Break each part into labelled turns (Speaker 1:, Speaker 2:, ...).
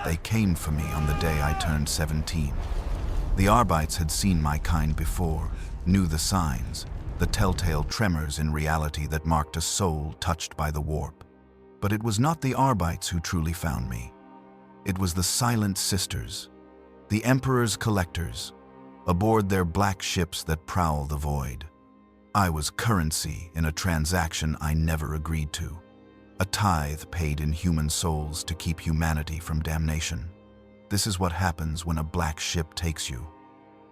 Speaker 1: They came for me on the day I turned 17. The Arbites had seen my kind before, knew the signs, the telltale tremors in reality that marked a soul touched by the warp. But it was not the Arbites who truly found me. It was the Silent Sisters, the Emperor's collectors, aboard their black ships that prowl the void. I was currency in a transaction I never agreed to, a tithe paid in human souls to keep humanity from damnation. This is what happens when a black ship takes you.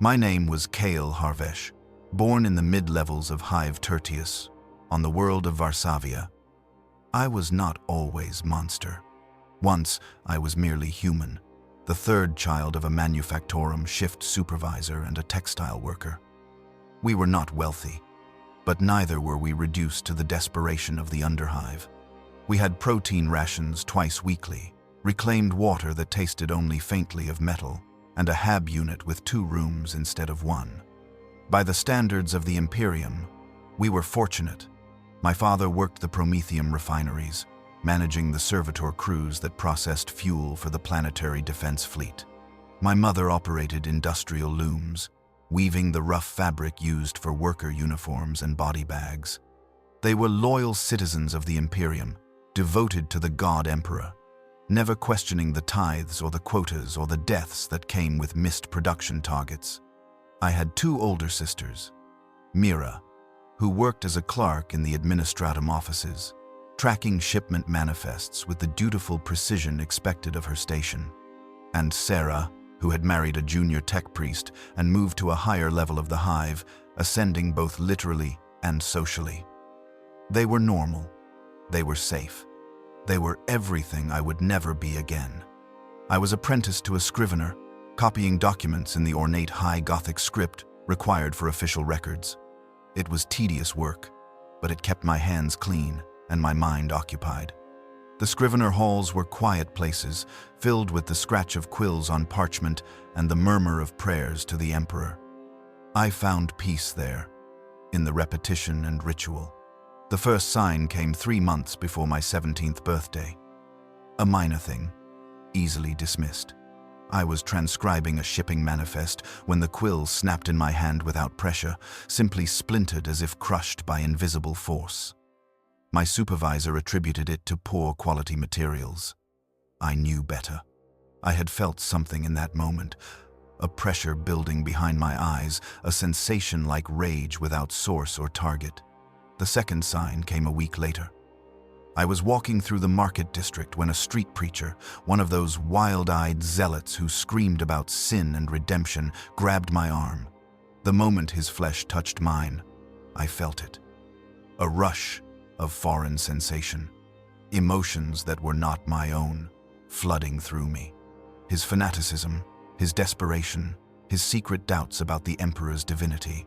Speaker 1: My name was Kale Harvesh, born in the mid-levels of Hive Tertius, on the world of Varsavia. I was not always monster. Once, I was merely human, the third child of a manufactorum shift supervisor and a textile worker. We were not wealthy, but neither were we reduced to the desperation of the underhive. We had protein rations twice weekly, reclaimed water that tasted only faintly of metal, and a hab unit with 2 rooms instead of 1. By the standards of the Imperium, we were fortunate. My father worked the Prometheum refineries, managing the servitor crews that processed fuel for the planetary defense fleet. My mother operated industrial looms, weaving the rough fabric used for worker uniforms and body bags. They were loyal citizens of the Imperium, devoted to the God Emperor, never questioning the tithes or the quotas or the deaths that came with missed production targets. I had 2 older sisters, Mira, who worked as a clerk in the administratum offices, tracking shipment manifests with the dutiful precision expected of her station, and Sarah, who had married a junior tech priest and moved to a higher level of the hive, ascending both literally and socially. They were normal. They were safe. They were everything I would never be again. I was apprenticed to a scrivener, copying documents in the ornate high Gothic script required for official records. It was tedious work, but it kept my hands clean and my mind occupied. The scrivener halls were quiet places, filled with the scratch of quills on parchment and the murmur of prayers to the Emperor. I found peace there, in the repetition and ritual. The first sign came 3 months before my 17th birthday. A minor thing, easily dismissed. I was transcribing a shipping manifest when the quill snapped in my hand without pressure, simply splintered as if crushed by invisible force. My supervisor attributed it to poor quality materials. I knew better. I had felt something in that moment, a pressure building behind my eyes, a sensation like rage without source or target. The second sign came a week later. I was walking through the market district when a street preacher, one of those wild-eyed zealots who screamed about sin and redemption, grabbed my arm. The moment his flesh touched mine, I felt it. A rush of foreign sensation, emotions that were not my own, flooding through me. His fanaticism, his desperation, his secret doubts about the Emperor's divinity.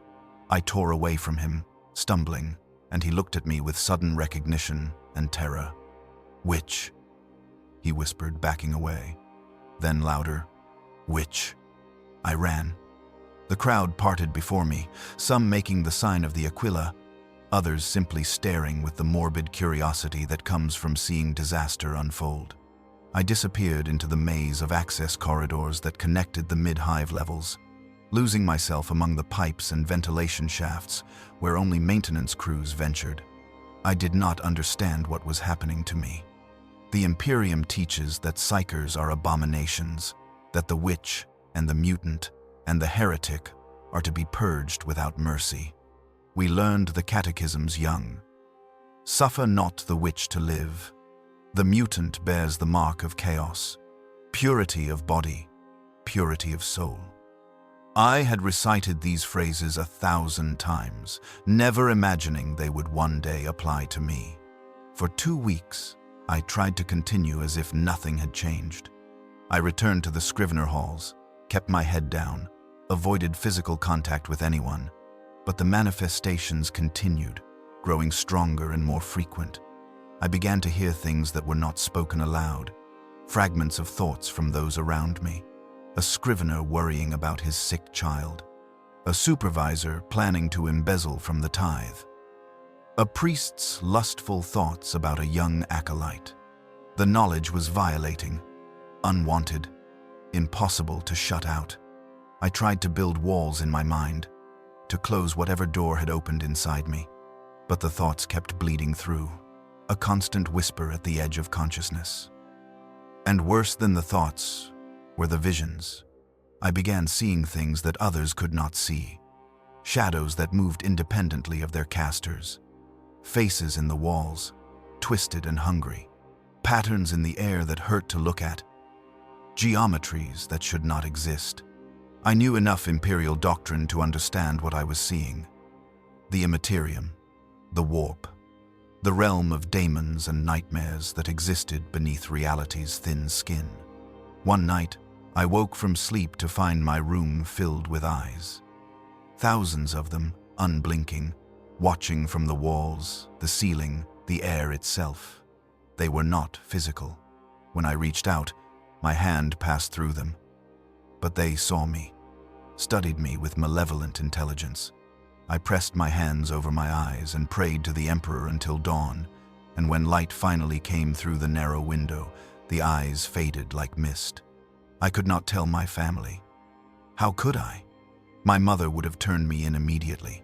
Speaker 1: I tore away from him, stumbling, and he looked at me with sudden recognition and terror. "Witch," he whispered, backing away. Then louder, "Witch." I ran. The crowd parted before me, some making the sign of the Aquila, others simply staring with the morbid curiosity that comes from seeing disaster unfold. I disappeared into the maze of access corridors that connected the mid-hive levels, losing myself among the pipes and ventilation shafts where only maintenance crews ventured. I did not understand what was happening to me. The Imperium teaches that psychers are abominations, that the witch and the mutant and the heretic are to be purged without mercy. We learned the catechisms young. Suffer not the witch to live. The mutant bears the mark of chaos, purity of body, purity of soul. I had recited these phrases 1,000 times, never imagining they would one day apply to me. For 2 weeks, I tried to continue as if nothing had changed. I returned to the scrivener halls, kept my head down, avoided physical contact with anyone, but the manifestations continued, growing stronger and more frequent. I began to hear things that were not spoken aloud, fragments of thoughts from those around me. A scrivener worrying about his sick child. A supervisor planning to embezzle from the tithe. A priest's lustful thoughts about a young acolyte. The knowledge was violating. unwanted, impossible to shut out. I tried to build walls in my mind, to close whatever door had opened inside me, but the thoughts kept bleeding through, a constant whisper at the edge of consciousness. And worse than the thoughts were the visions. I began seeing things that others could not see, shadows that moved independently of their casters, faces in the walls, twisted and hungry, patterns in the air that hurt to look at, geometries that should not exist. I knew enough Imperial doctrine to understand what I was seeing. The immaterium, the warp, the realm of daemons and nightmares that existed beneath reality's thin skin. One night, I woke from sleep to find my room filled with eyes. Thousands of them, unblinking, watching from the walls, the ceiling, the air itself. They were not physical. When I reached out, my hand passed through them. But they saw me, studied me with malevolent intelligence. I pressed my hands over my eyes and prayed to the Emperor until dawn, and when light finally came through the narrow window, the eyes faded like mist. I could not tell my family. How could I? My mother would have turned me in immediately,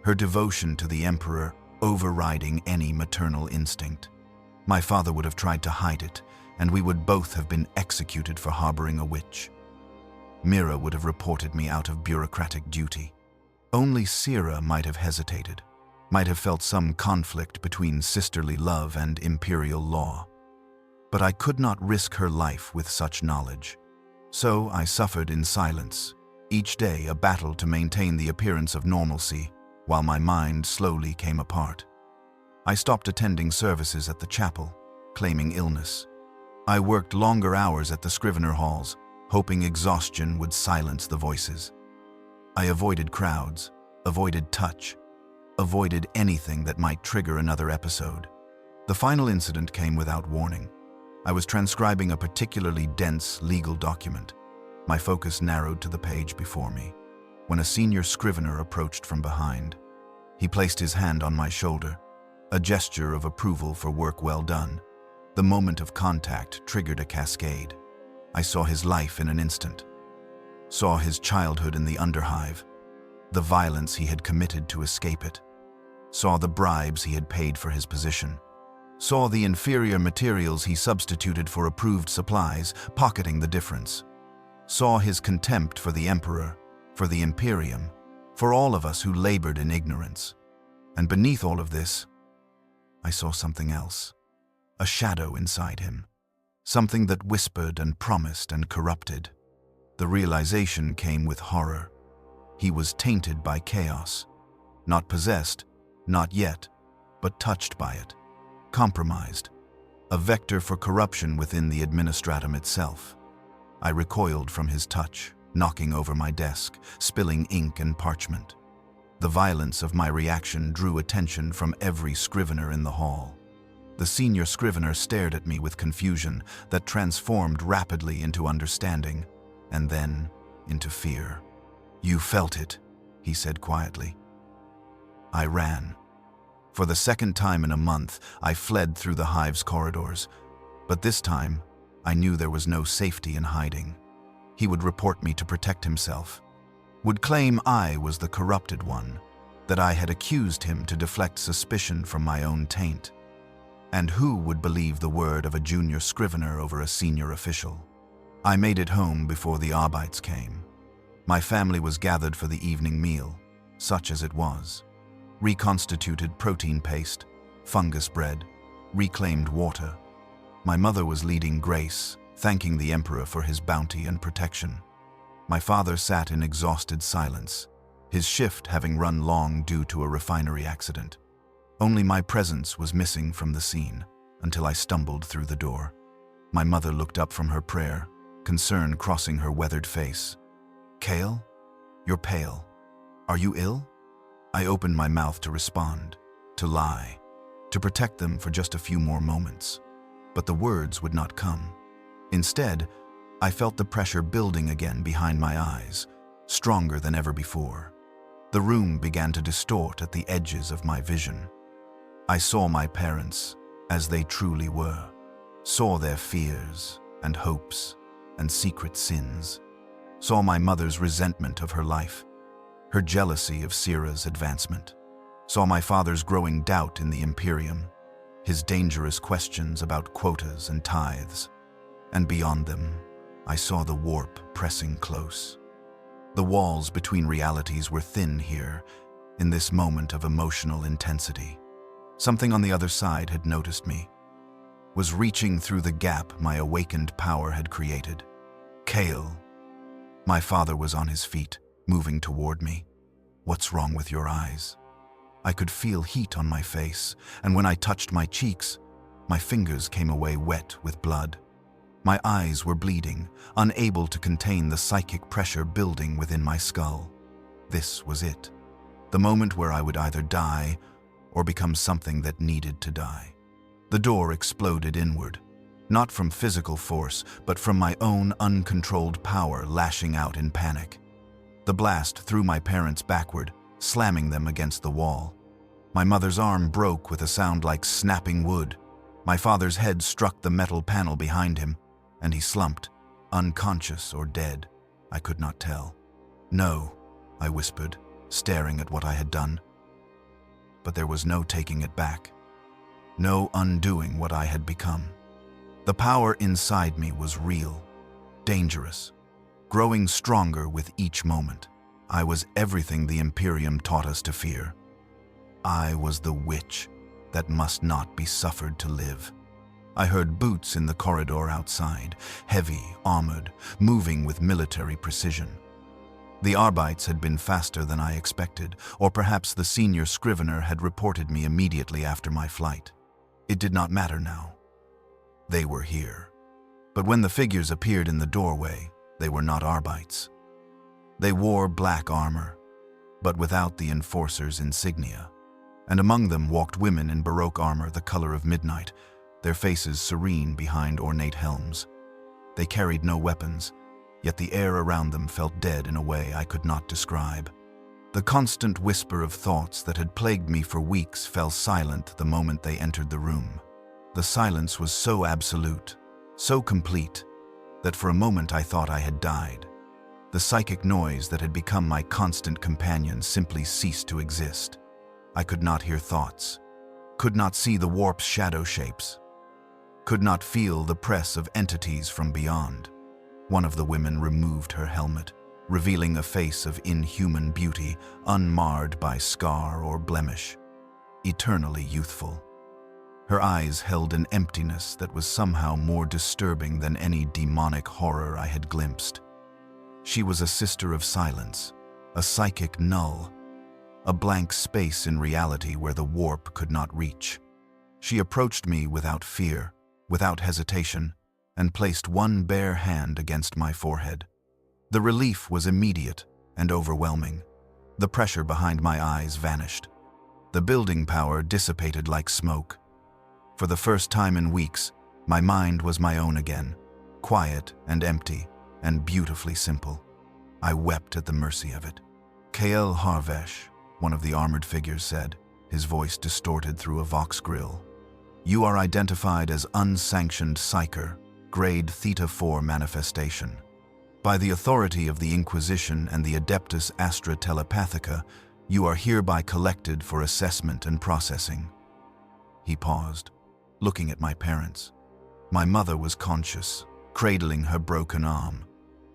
Speaker 1: her devotion to the Emperor overriding any maternal instinct. My father would have tried to hide it, and we would both have been executed for harboring a witch. Mira would have reported me out of bureaucratic duty. Only Sira might have hesitated, might have felt some conflict between sisterly love and imperial law. But I could not risk her life with such knowledge. So I suffered in silence, each day a battle to maintain the appearance of normalcy, while my mind slowly came apart. I stopped attending services at the chapel, claiming illness. I worked longer hours at the Scrivener halls, hoping exhaustion would silence the voices. I avoided crowds, avoided touch, avoided anything that might trigger another episode. The final incident came without warning. I was transcribing a particularly dense legal document. My focus narrowed to the page before me, when a senior scrivener approached from behind. He placed his hand on my shoulder, a gesture of approval for work well done. The moment of contact triggered a cascade. I saw his life in an instant, saw his childhood in the underhive, the violence he had committed to escape it, saw the bribes he had paid for his position, saw the inferior materials he substituted for approved supplies, pocketing the difference, saw his contempt for the Emperor, for the Imperium, for all of us who labored in ignorance. And beneath all of this, I saw something else, a shadow inside him, something that whispered and promised and corrupted. The realization came with horror. He was tainted by chaos, not possessed, not yet, but touched by it, compromised, a vector for corruption within the administratum itself. I recoiled from his touch, knocking over my desk, spilling ink and parchment. The violence of my reaction drew attention from every scrivener in the hall. The senior scrivener stared at me with confusion that transformed rapidly into understanding, and then into fear. "You felt it," he said quietly. I ran. For the second time in a month, I fled through the hive's corridors, but this time, I knew there was no safety in hiding. He would report me to protect himself, would claim I was the corrupted one, that I had accused him to deflect suspicion from my own taint. And who would believe the word of a junior scrivener over a senior official? I made it home before the Arbites came. My family was gathered for the evening meal, such as it was. Reconstituted protein paste, fungus bread, reclaimed water. My mother was leading grace, thanking the Emperor for his bounty and protection. My father sat in exhausted silence, his shift having run long due to a refinery accident. Only my presence was missing from the scene, until I stumbled through the door. My mother looked up from her prayer, concern crossing her weathered face. "Kale, you're pale. Are you ill?" I opened my mouth to respond, to lie, to protect them for just a few more moments. But the words would not come. Instead, I felt the pressure building again behind my eyes, stronger than ever before. The room began to distort at the edges of my vision. I saw my parents as they truly were, saw their fears and hopes and secret sins. Saw my mother's resentment of her life, her jealousy of Syrah's advancement. Saw my father's growing doubt in the Imperium, his dangerous questions about quotas and tithes. And beyond them, I saw the warp pressing close. The walls between realities were thin here, in this moment of emotional intensity. Something on the other side had noticed me, was reaching through the gap my awakened power had created. Kale. My father was on his feet, moving toward me. What's wrong with your eyes? I could feel heat on my face, and when I touched my cheeks, my fingers came away wet with blood. My eyes were bleeding, unable to contain the psychic pressure building within my skull. This was it. The moment where I would either die or become something that needed to die. The door exploded inward, not from physical force, but from my own uncontrolled power lashing out in panic. The blast threw my parents backward, slamming them against the wall. My mother's arm broke with a sound like snapping wood. My father's head struck the metal panel behind him, and he slumped, unconscious or dead. I could not tell. No, I whispered, staring at what I had done. But there was no taking it back. No undoing what I had become. The power inside me was real, dangerous, growing stronger with each moment. I was everything the Imperium taught us to fear. I was the witch that must not be suffered to live. I heard boots in the corridor outside, heavy, armored, moving with military precision. The Arbites had been faster than I expected, or perhaps the senior scrivener had reported me immediately after my flight. It did not matter now. They were here. But when the figures appeared in the doorway, they were not Arbites. They wore black armor, but without the enforcer's insignia. And among them walked women in Baroque armor the color of midnight, their faces serene behind ornate helms. They carried no weapons, yet the air around them felt dead in a way I could not describe. The constant whisper of thoughts that had plagued me for weeks fell silent the moment they entered the room. The silence was so absolute, so complete, that for a moment I thought I had died. The psychic noise that had become my constant companion simply ceased to exist. I could not hear thoughts, could not see the warp's shadow shapes, could not feel the press of entities from beyond. One of the women removed her helmet, revealing a face of inhuman beauty, unmarred by scar or blemish, eternally youthful. Her eyes held an emptiness that was somehow more disturbing than any demonic horror I had glimpsed. She was a sister of silence, a psychic null, a blank space in reality where the warp could not reach. She approached me without fear, without hesitation, and placed one bare hand against my forehead. The relief was immediate and overwhelming. The pressure behind my eyes vanished. The building power dissipated like smoke. For the first time in weeks, my mind was my own again, quiet and empty and beautifully simple. I wept at the mercy of it. Kael Harvesh, one of the armored figures said, his voice distorted through a vox grill. You are identified as unsanctioned psyker, grade Theta 4 manifestation. By the authority of the Inquisition and the Adeptus Astra Telepathica, you are hereby collected for assessment and processing. He paused, looking at my parents. My mother was conscious, cradling her broken arm,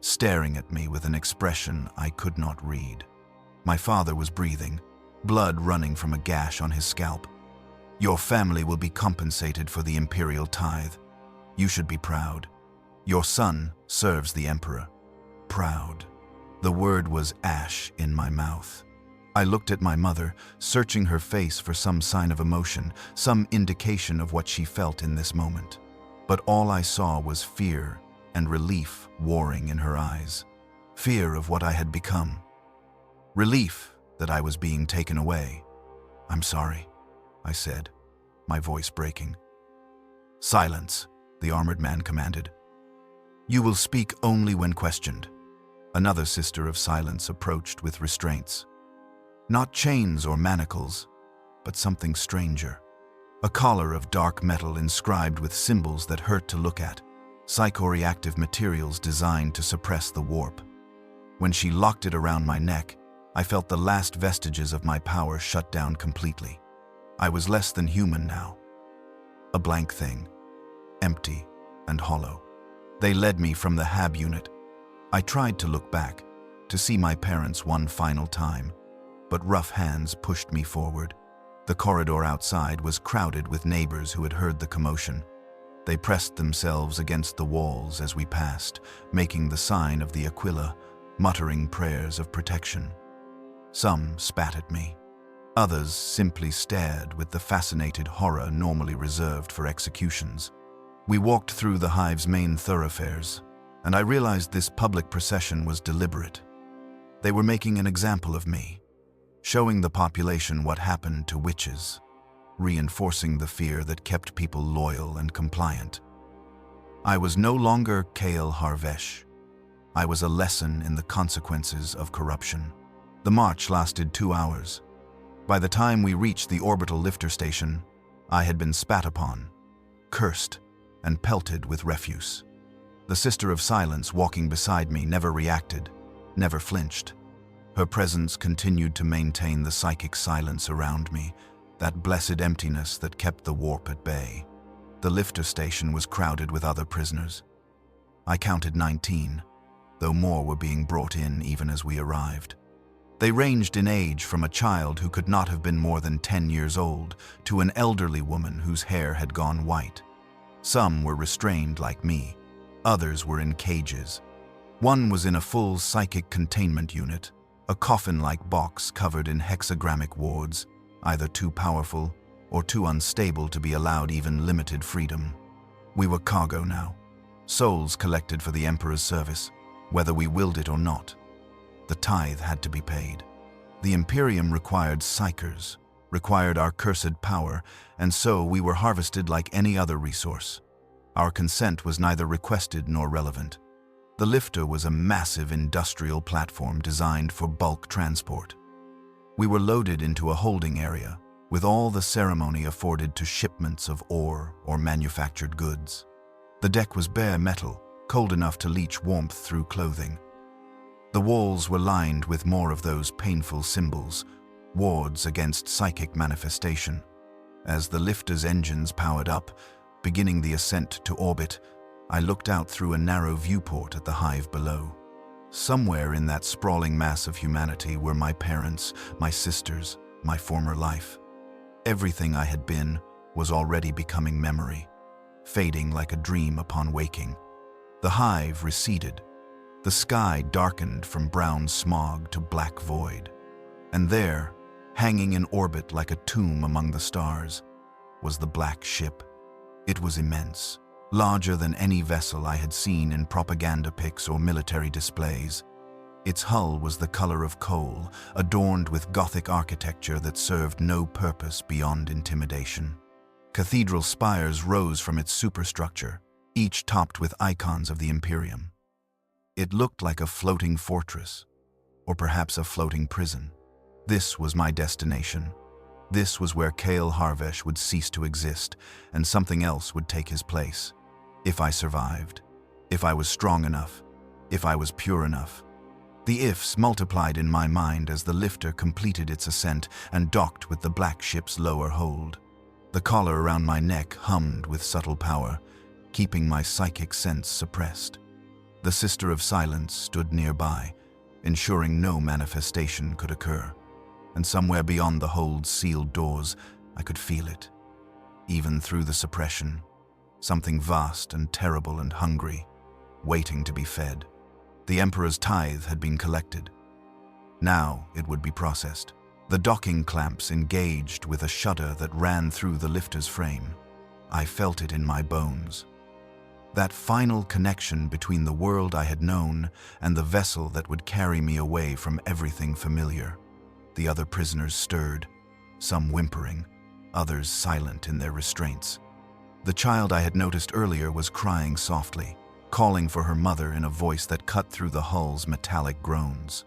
Speaker 1: staring at me with an expression I could not read. My father was breathing, blood running from a gash on his scalp. Your family will be compensated for the imperial tithe. You should be proud. Your son serves the emperor. Proud. The word was ash in my mouth. I looked at my mother, searching her face for some sign of emotion, some indication of what she felt in this moment. But all I saw was fear and relief warring in her eyes. Fear of what I had become. Relief that I was being taken away. I'm sorry, I said, my voice breaking. Silence, the armored man commanded. You will speak only when questioned. Another sister of silence approached with restraints. Not chains or manacles, but something stranger. A collar of dark metal inscribed with symbols that hurt to look at. psychoreactive materials designed to suppress the warp. When she locked it around my neck, I felt the last vestiges of my power shut down completely. I was less than human now. A blank thing, empty and hollow. They led me from the HAB unit. I tried to look back, to see my parents one final time, but rough hands pushed me forward. The corridor outside was crowded with neighbors who had heard the commotion. They pressed themselves against the walls as we passed, making the sign of the Aquila, muttering prayers of protection. Some spat at me. Others simply stared with the fascinated horror normally reserved for executions. We walked through the hive's main thoroughfares, and I realized this public procession was deliberate. They were making an example of me, showing the population what happened to witches, reinforcing the fear that kept people loyal and compliant. I was no longer Kael Harvesh. I was a lesson in the consequences of corruption. The march lasted 2 hours. By the time we reached the orbital lifter station, I had been spat upon, cursed, and pelted with refuse. The Sister of Silence walking beside me never reacted, never flinched. Her presence continued to maintain the psychic silence around me, that blessed emptiness that kept the warp at bay. The lifter station was crowded with other prisoners. I counted 19, though more were being brought in even as we arrived. They ranged in age from a child who could not have been more than 10 years old to an elderly woman whose hair had gone white. Some were restrained like me, others were in cages. One was in a full psychic containment unit, a coffin-like box covered in hexagrammic wards, either too powerful or too unstable to be allowed even limited freedom. We were cargo now, souls collected for the Emperor's service, whether we willed it or not. The tithe had to be paid. The Imperium required psychers, required our cursed power, and so we were harvested like any other resource. Our consent was neither requested nor relevant. The lifter was a massive industrial platform designed for bulk transport. We were loaded into a holding area, with all the ceremony afforded to shipments of ore or manufactured goods. The deck was bare metal, cold enough to leach warmth through clothing. The walls were lined with more of those painful symbols, wards against psychic manifestation. As the lifter's engines powered up, beginning the ascent to orbit, I looked out through a narrow viewport at the hive below. Somewhere in that sprawling mass of humanity were my parents, my sisters, my former life. Everything I had been was already becoming memory, fading like a dream upon waking. The hive receded. The sky darkened from brown smog to black void. And there, hanging in orbit like a tomb among the stars, was the black ship. It was immense, larger than any vessel I had seen in propaganda pics or military displays. Its hull was the color of coal, adorned with Gothic architecture that served no purpose beyond intimidation. Cathedral spires rose from its superstructure, each topped with icons of the Imperium. It looked like a floating fortress, or perhaps a floating prison. This was my destination. This was where Kael Harvesh would cease to exist, and something else would take his place. If I survived, if I was strong enough, if I was pure enough. The ifs multiplied in my mind as the lifter completed its ascent and docked with the black ship's lower hold. The collar around my neck hummed with subtle power, keeping my psychic sense suppressed. The Sister of Silence stood nearby, ensuring no manifestation could occur. And somewhere beyond the hold's sealed doors, I could feel it. Even through the suppression, something vast and terrible and hungry, waiting to be fed. The Emperor's tithe had been collected. Now it would be processed. The docking clamps engaged with a shudder that ran through the lifter's frame. I felt it in my bones. That final connection between the world I had known and the vessel that would carry me away from everything familiar. The other prisoners stirred, some whimpering, others silent in their restraints. The child I had noticed earlier was crying softly, calling for her mother in a voice that cut through the hull's metallic groans.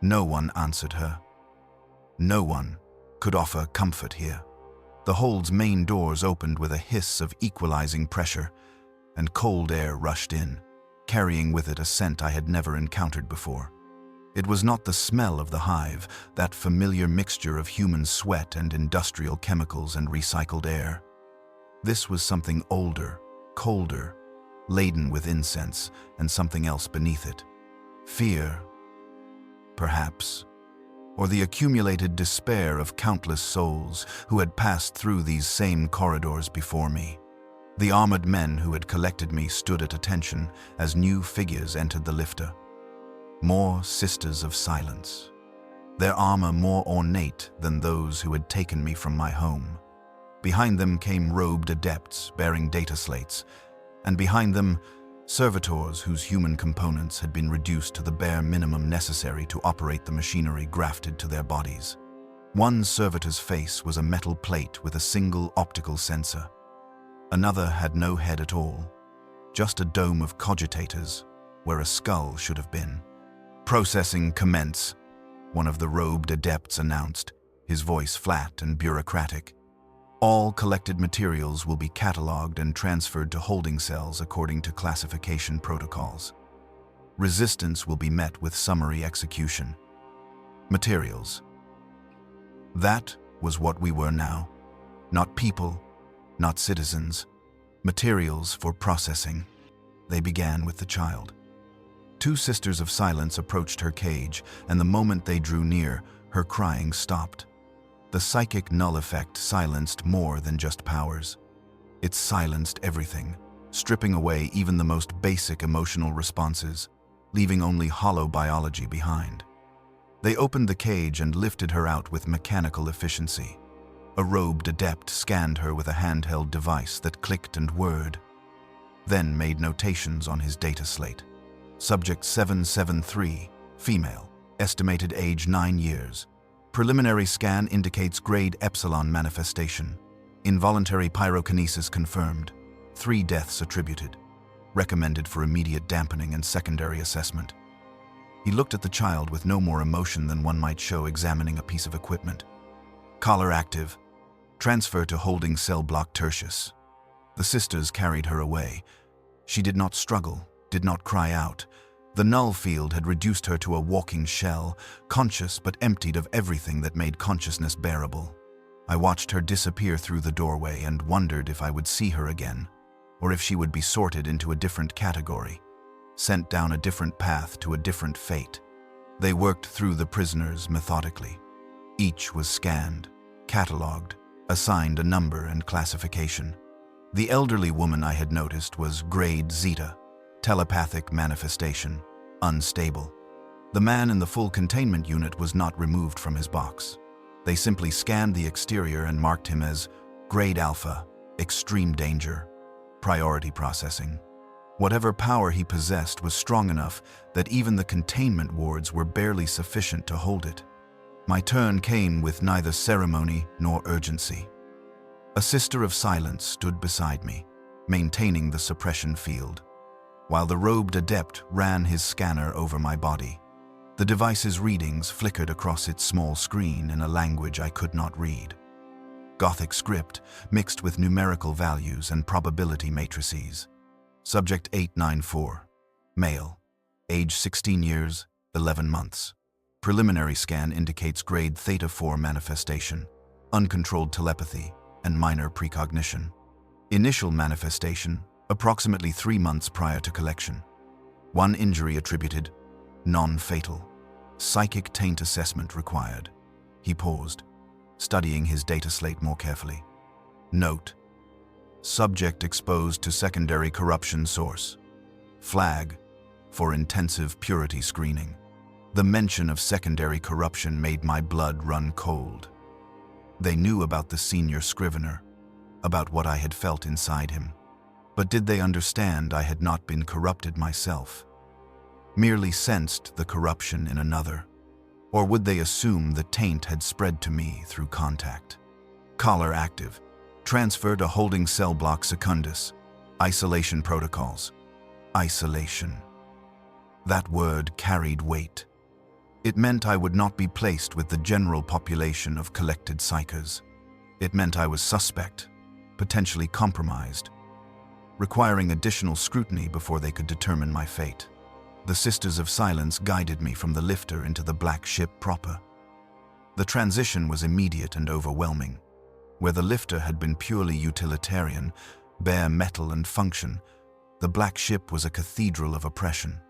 Speaker 1: No one answered her. No one could offer comfort here. The hold's main doors opened with a hiss of equalizing pressure, and cold air rushed in, carrying with it a scent I had never encountered before. It was not the smell of the hive, that familiar mixture of human sweat and industrial chemicals and recycled air. This was something older, colder, laden with incense and something else beneath it. Fear, perhaps, or the accumulated despair of countless souls who had passed through these same corridors before me. The armored men who had collected me stood at attention as new figures entered the lifter. More sisters of silence, their armor more ornate than those who had taken me from my home. Behind them came robed adepts bearing data slates, and behind them, servitors whose human components had been reduced to the bare minimum necessary to operate the machinery grafted to their bodies. One servitor's face was a metal plate with a single optical sensor. Another had no head at all, just a dome of cogitators where a skull should have been. "Processing commence," one of the robed adepts announced, his voice flat and bureaucratic. "All collected materials will be cataloged and transferred to holding cells according to classification protocols. Resistance will be met with summary execution." Materials. That was what we were now. Not people, not citizens. Materials for processing. They began with the child. Two sisters of silence approached her cage, and the moment they drew near, her crying stopped. The psychic null effect silenced more than just powers. It silenced everything, stripping away even the most basic emotional responses, leaving only hollow biology behind. They opened the cage and lifted her out with mechanical efficiency. A robed adept scanned her with a handheld device that clicked and whirred, then made notations on his data slate. Subject 773, female, estimated age 9 years. Preliminary scan indicates grade Epsilon manifestation. Involuntary pyrokinesis confirmed. 3 deaths attributed. Recommended for immediate dampening and secondary assessment. He looked at the child with no more emotion than one might show examining a piece of equipment. Collar active. Transfer to holding cell block Tertius. The sisters carried her away. She did not struggle, did not cry out. The null field had reduced her to a walking shell, conscious but emptied of everything that made consciousness bearable. I watched her disappear through the doorway and wondered if I would see her again, or if she would be sorted into a different category, sent down a different path to a different fate. They worked through the prisoners methodically. Each was scanned, catalogued, assigned a number and classification. The elderly woman I had noticed was grade Zeta, telepathic manifestation, unstable. The man in the full containment unit was not removed from his box. They simply scanned the exterior and marked him as grade Alpha, extreme danger, priority processing. Whatever power he possessed was strong enough that even the containment wards were barely sufficient to hold it. My turn came with neither ceremony nor urgency. A sister of silence stood beside me, maintaining the suppression field, while the robed adept ran his scanner over my body. The device's readings flickered across its small screen in a language I could not read. Gothic script mixed with numerical values and probability matrices. Subject 894, male, age 16 years, 11 months. Preliminary scan indicates grade Theta 4 manifestation, uncontrolled telepathy, and minor precognition. Initial manifestation, approximately 3 months prior to collection. 1 injury attributed, non-fatal. Psychic taint assessment required. He paused, studying his data slate more carefully. Note: subject exposed to secondary corruption source. Flag for intensive purity screening. The mention of secondary corruption made my blood run cold. They knew about the senior scrivener, about what I had felt inside him. But did they understand I had not been corrupted myself? Merely sensed the corruption in another? Or would they assume the taint had spread to me through contact? Collar active. Transfer to holding cell block Secundus. Isolation protocols. Isolation. That word carried weight. It meant I would not be placed with the general population of collected psychers. It meant I was suspect, potentially compromised. requiring additional scrutiny before they could determine my fate. The Sisters of Silence guided me from the lifter into the black ship proper. The transition was immediate and overwhelming. Where the lifter had been purely utilitarian, bare metal and function, the black ship was a cathedral of oppression.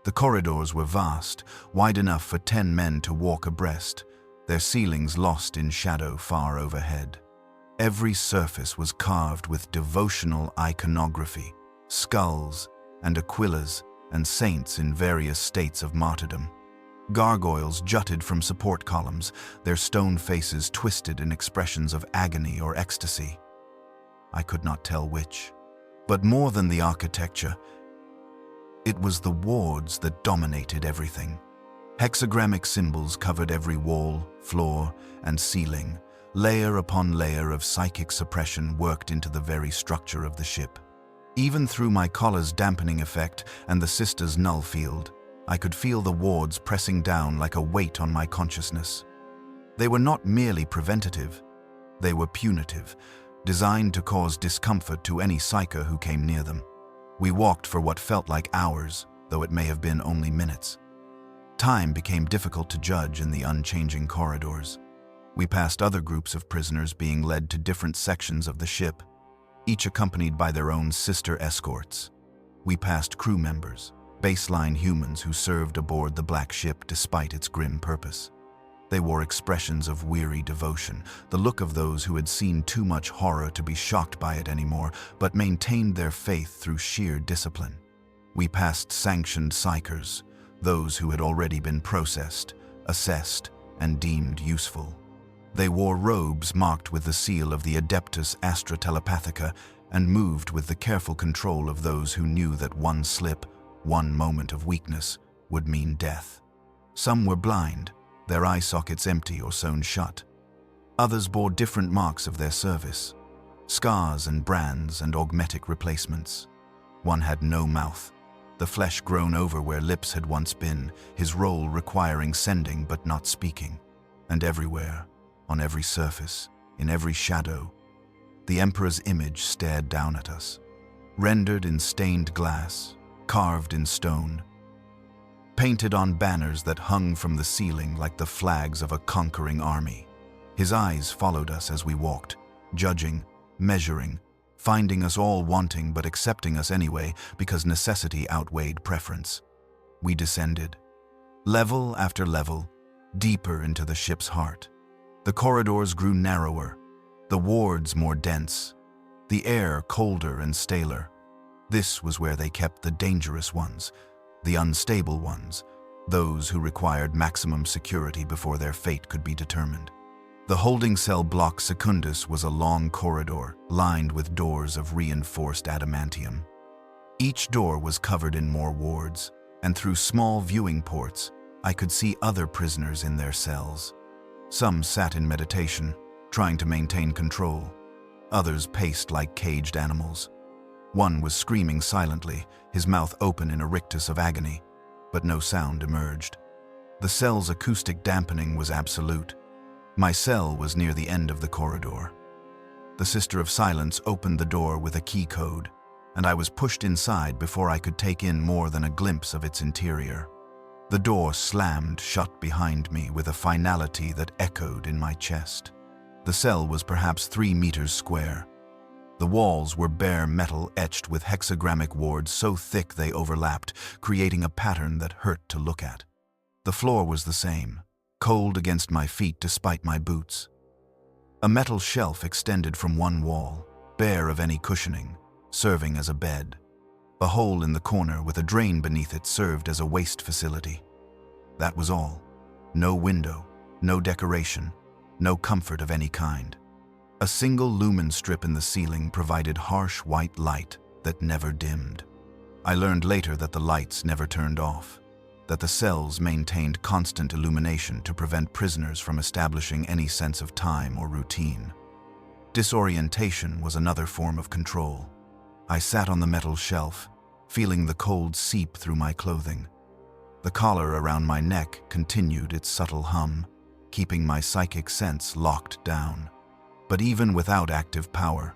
Speaker 1: The corridors were vast, wide enough for 10 men to walk abreast, their ceilings lost in shadow far overhead. Every surface was carved with devotional iconography, skulls and aquillas and saints in various states of martyrdom. Gargoyles jutted from support columns, their stone faces twisted in expressions of agony or ecstasy. I could not tell which. But more than the architecture, it was the wards that dominated everything. Hexagrammic symbols covered every wall, floor, and ceiling. Layer upon layer of psychic suppression worked into the very structure of the ship. Even through my collar's dampening effect and the Sisters' null field, I could feel the wards pressing down like a weight on my consciousness. They were not merely preventative, they were punitive, designed to cause discomfort to any psyker who came near them. We walked for what felt like hours, though it may have been only minutes. Time became difficult to judge in the unchanging corridors. We passed other groups of prisoners being led to different sections of the ship, each accompanied by their own sister escorts. We passed crew members, baseline humans who served aboard the black ship despite its grim purpose. They wore expressions of weary devotion, the look of those who had seen too much horror to be shocked by it anymore, but maintained their faith through sheer discipline. We passed sanctioned psychers, those who had already been processed, assessed, and deemed useful. They wore robes marked with the seal of the Adeptus Astra Telepathica and moved with the careful control of those who knew that one slip, one moment of weakness, would mean death. Some were blind, their eye sockets empty or sewn shut. Others bore different marks of their service, scars and brands and augmetic replacements. One had no mouth, the flesh grown over where lips had once been, his role requiring sending but not speaking. And everywhere, on every surface, in every shadow, the Emperor's image stared down at us, rendered in stained glass, carved in stone, painted on banners that hung from the ceiling like the flags of a conquering army. His eyes followed us as we walked, judging, measuring, finding us all wanting but accepting us anyway because necessity outweighed preference. We descended, level after level, deeper into the ship's heart. The corridors grew narrower, the wards more dense, the air colder and staler. This was where they kept the dangerous ones, the unstable ones, those who required maximum security before their fate could be determined. The holding cell block Secundus was a long corridor lined with doors of reinforced adamantium. Each door was covered in more wards, and through small viewing ports, I could see other prisoners in their cells. Some sat in meditation, trying to maintain control. Others paced like caged animals. One was screaming silently, his mouth open in a rictus of agony, but no sound emerged. The cell's acoustic dampening was absolute. My cell was near the end of the corridor. The Sister of Silence opened the door with a key code, and I was pushed inside before I could take in more than a glimpse of its interior. The door slammed shut behind me with a finality that echoed in my chest. The cell was perhaps 3 meters square. The walls were bare metal etched with hexagrammic wards so thick they overlapped, creating a pattern that hurt to look at. The floor was the same, cold against my feet despite my boots. A metal shelf extended from one wall, bare of any cushioning, serving as a bed. A hole in the corner with a drain beneath it served as a waste facility. That was all. No window, no decoration, no comfort of any kind. A single lumen strip in the ceiling provided harsh white light that never dimmed. I learned later that the lights never turned off, that the cells maintained constant illumination to prevent prisoners from establishing any sense of time or routine. Disorientation was another form of control. I sat on the metal shelf, feeling the cold seep through my clothing. The collar around my neck continued its subtle hum, keeping my psychic sense locked down. But even without active power,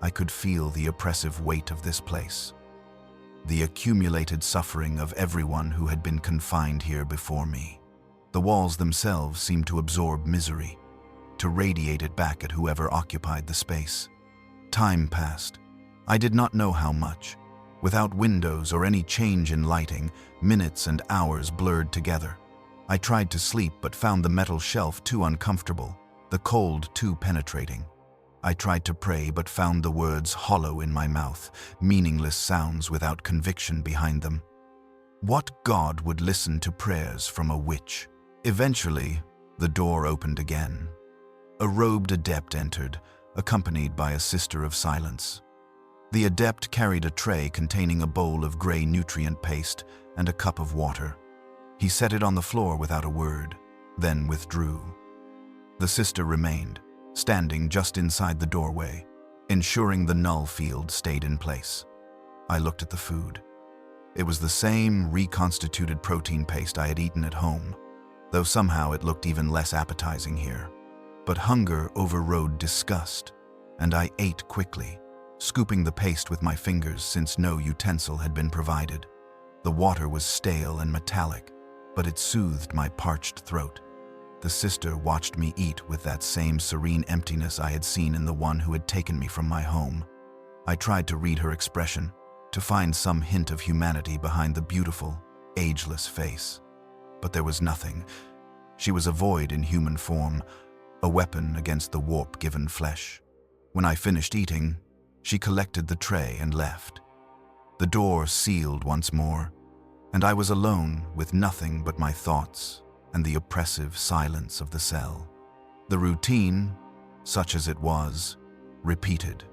Speaker 1: I could feel the oppressive weight of this place, the accumulated suffering of everyone who had been confined here before me. The walls themselves seemed to absorb misery, to radiate it back at whoever occupied the space. Time passed. I did not know how much. Without windows or any change in lighting, minutes and hours blurred together. I tried to sleep but found the metal shelf too uncomfortable, the cold too penetrating. I tried to pray but found the words hollow in my mouth, meaningless sounds without conviction behind them. What God would listen to prayers from a witch? Eventually, the door opened again. A robed adept entered, accompanied by a sister of silence. The adept carried a tray containing a bowl of gray nutrient paste and a cup of water. He set it on the floor without a word, then withdrew. The sister remained, standing just inside the doorway, ensuring the null field stayed in place. I looked at the food. It was the same reconstituted protein paste I had eaten at home, though somehow it looked even less appetizing here. But hunger overrode disgust, and I ate quickly, scooping the paste with my fingers since no utensil had been provided. The water was stale and metallic, but it soothed my parched throat. The sister watched me eat with that same serene emptiness I had seen in the one who had taken me from my home. I tried to read her expression, to find some hint of humanity behind the beautiful, ageless face. But there was nothing. She was a void in human form, a weapon against the warp-given flesh. When I finished eating, she collected the tray and left. The door sealed once more, and I was alone with nothing but my thoughts and the oppressive silence of the cell. The routine, such as it was, repeated.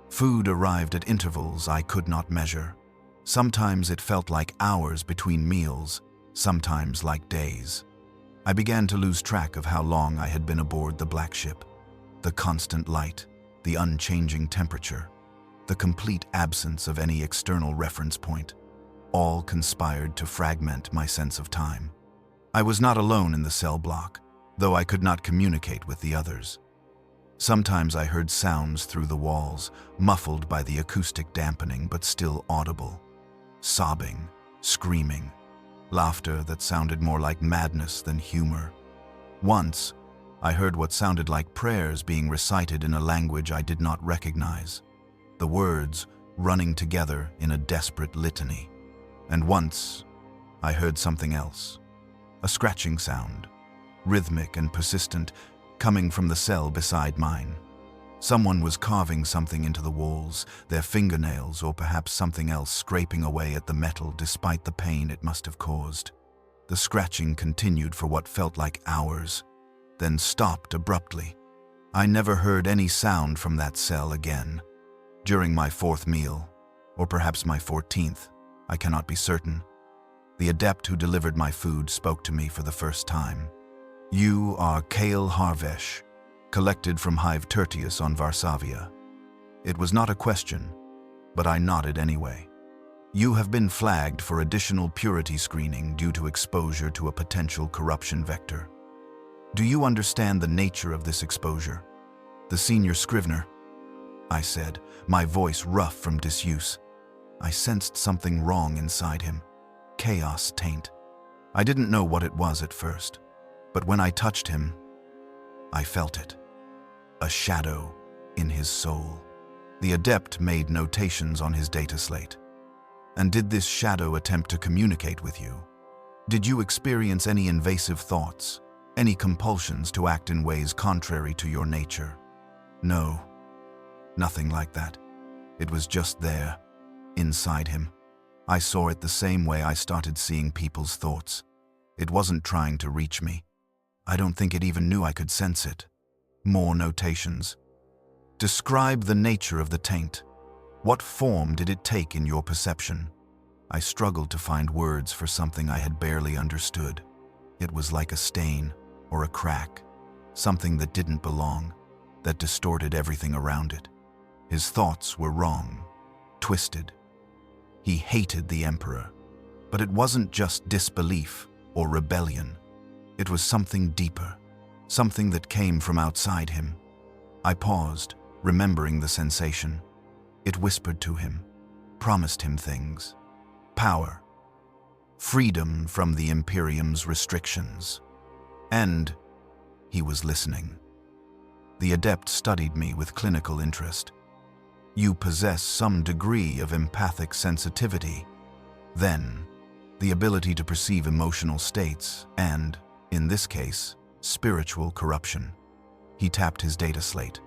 Speaker 1: Food arrived at intervals I could not measure. Sometimes it felt like hours between meals, sometimes like days. I began to lose track of how long I had been aboard the black ship. The constant light, the unchanging temperature, the complete absence of any external reference point, all conspired to fragment my sense of time. I was not alone in the cell block, though I could not communicate with the others. Sometimes I heard sounds through the walls, muffled by the acoustic dampening but still audible. Sobbing, screaming, laughter that sounded more like madness than humor. Once, I heard what sounded like prayers being recited in a language I did not recognize, the words running together in a desperate litany. And once, I heard something else, a scratching sound, rhythmic and persistent, coming from the cell beside mine. Someone was carving something into the walls, their fingernails or perhaps something else scraping away at the metal despite the pain it must have caused. The scratching continued for what felt like hours, then stopped abruptly. I never heard any sound from that cell again. During my 4th meal, or perhaps my 14th, I cannot be certain, the adept who delivered my food spoke to me for the first time. "You are Kale Harvesh, collected from Hive Tertius on Varsavia." It was not a question, but I nodded anyway. "You have been flagged for additional purity screening due to exposure to a potential corruption vector. Do you understand the nature of this exposure?" "The senior scrivener," I said, my voice rough from disuse. I sensed something wrong inside him. Chaos taint. I didn't know what it was at first, but when I touched him, I felt it. A shadow in his soul. The adept made notations on his data slate. "And did this shadow attempt to communicate with you? Did you experience any invasive thoughts, any compulsions to act in ways contrary to your nature?" "No, nothing like that. It was just there, inside him. I saw it the same way I started seeing people's thoughts. It wasn't trying to reach me. I don't think it even knew I could sense it." More notations. "Describe the nature of the taint. What form did it take in your perception?" I struggled to find words for something I had barely understood. It was like a stain or a crack, something that didn't belong, that distorted everything around it. His thoughts were wrong, twisted. He hated the Emperor, but it wasn't just disbelief or rebellion. It was something deeper, something that came from outside him. I paused, remembering the sensation, It whispered to him, promised him things. Power, freedom from the Imperium's restrictions. And he was listening. The adept studied me with clinical interest. You possess some degree of empathic sensitivity. Then, the ability to perceive emotional states and, in this case, spiritual corruption. He tapped his data slate.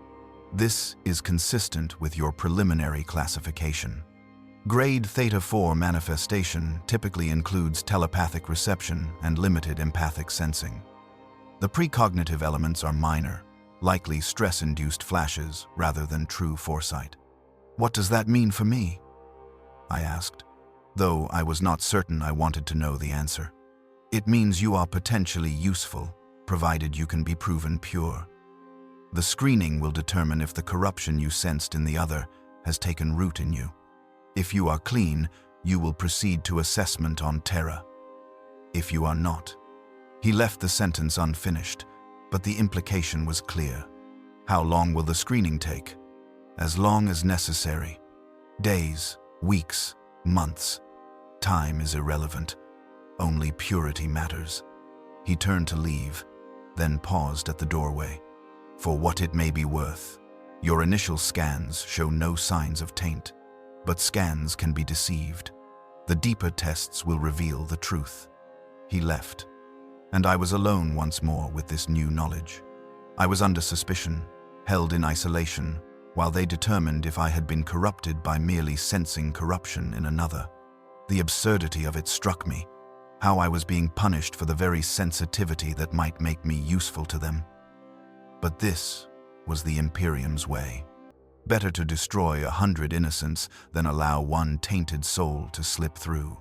Speaker 1: This is consistent with your preliminary classification. Grade Theta 4 manifestation typically includes telepathic reception and limited empathic sensing. The precognitive elements are minor, likely stress-induced flashes rather than true foresight. What does that mean for me? I asked, though I was not certain I wanted to know the answer. It means you are potentially useful, provided you can be proven pure. The screening will determine if the corruption you sensed in the other has taken root in you. If you are clean, you will proceed to assessment on terra. If you are not. He left the sentence unfinished, but the implication was clear. How long will the screening take? As long as necessary. Days, weeks, months. Time is irrelevant. Only purity matters. He turned to leave, then paused at the doorway. For what it may be worth, your initial scans show no signs of taint, but scans can be deceived. The deeper tests will reveal the truth. He left, and I was alone once more with this new knowledge. I was under suspicion, held in isolation, while they determined if I had been corrupted by merely sensing corruption in another. The absurdity of it struck me, how I was being punished for the very sensitivity that might make me useful to them. But this was the Imperium's way. Better to destroy 100 innocents than allow one tainted soul to slip through.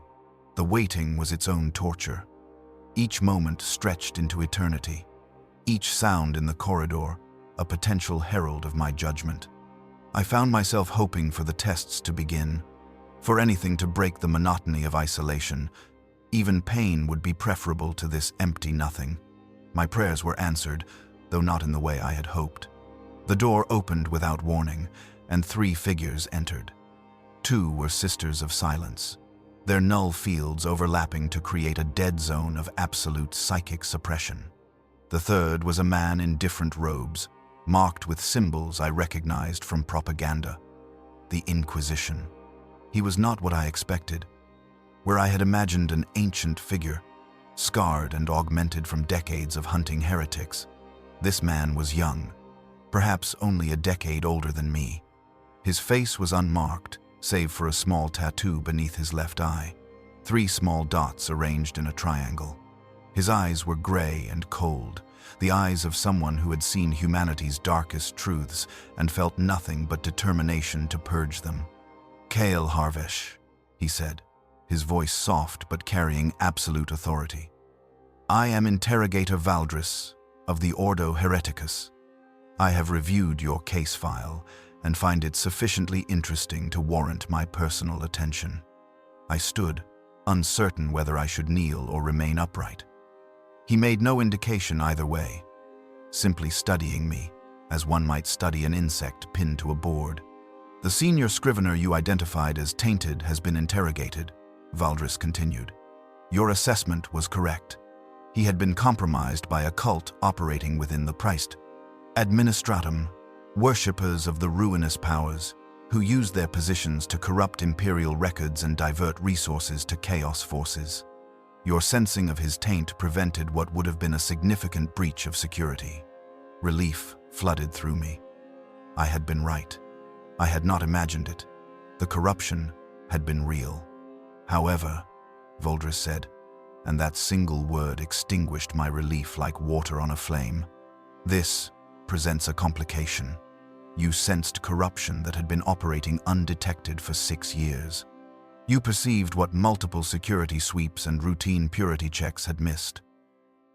Speaker 1: The waiting was its own torture. Each moment stretched into eternity. Each sound in the corridor, a potential herald of my judgment. I found myself hoping for the tests to begin, for anything to break the monotony of isolation. Even pain would be preferable to this empty nothing. My prayers were answered, though not in the way I had hoped. The door opened without warning, and 3 figures entered. 2 were Sisters of Silence, their null fields overlapping to create a dead zone of absolute psychic suppression. The third was a man in different robes, marked with symbols I recognized from propaganda. The Inquisition. He was not what I expected. Where I had imagined an ancient figure, scarred and augmented from decades of hunting heretics, this man was young, perhaps only a decade older than me. His face was unmarked, save for a small tattoo beneath his left eye, 3 small dots arranged in a triangle. His eyes were gray and cold, the eyes of someone who had seen humanity's darkest truths and felt nothing but determination to purge them. "Kael Harvesh," he said, his voice soft but carrying absolute authority. "I am Interrogator Valdris of the Ordo Hereticus. I have reviewed your case file and find it sufficiently interesting to warrant my personal attention." I stood, uncertain whether I should kneel or remain upright. He made no indication either way, simply studying me, as one might study an insect pinned to a board. "The senior scrivener you identified as tainted has been interrogated," Valdris continued. "Your assessment was correct. He had been compromised by a cult operating within the Priests Administratum, worshippers of the ruinous powers, who used their positions to corrupt imperial records and divert resources to chaos forces. Your sensing of his taint prevented what would have been a significant breach of security. Relief flooded through me. I had been right. I had not imagined it. The corruption had been real. However, Valdris said, and that single word extinguished my relief like water on a flame, "This presents a complication. You sensed corruption that had been operating undetected for 6 years. You perceived what multiple security sweeps and routine purity checks had missed.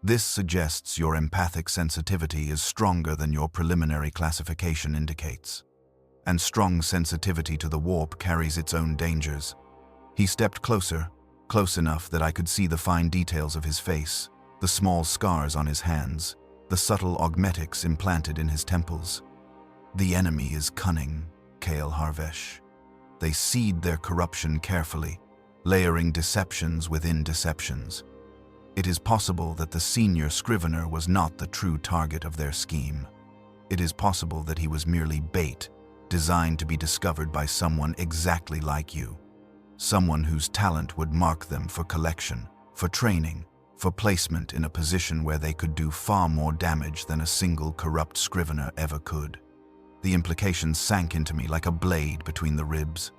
Speaker 1: This suggests your empathic sensitivity is stronger than your preliminary classification indicates. And strong sensitivity to the warp carries its own dangers." He stepped closer, close enough that I could see the fine details of his face, the small scars on his hands, the subtle augmetics implanted in his temples. "The enemy is cunning, Kael Harvesh," They seed their corruption carefully, layering deceptions within deceptions. It is possible that the senior scrivener was not the true target of their scheme. It is possible that he was merely bait, designed to be discovered by someone exactly like you. Someone whose talent would mark them for collection, for training, for placement in a position where they could do far more damage than a single corrupt scrivener ever could. The implications sank into me like a blade between the ribs.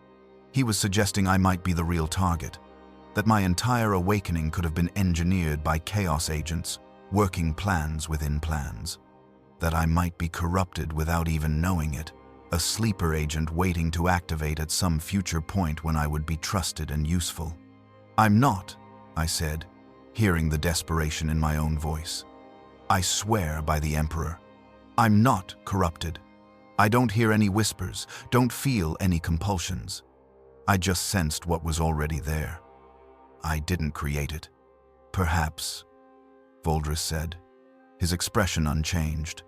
Speaker 1: He was suggesting I might be the real target, that my entire awakening could have been engineered by chaos agents, working plans within plans, that I might be corrupted without even knowing it, a sleeper agent waiting to activate at some future point when I would be trusted and useful. "I'm not," I said, hearing the desperation in my own voice. "I swear by the Emperor, I'm not corrupted. I don't hear any whispers, don't feel any compulsions. I just sensed what was already there. I didn't create it." "Perhaps," Voldris said, his expression unchanged.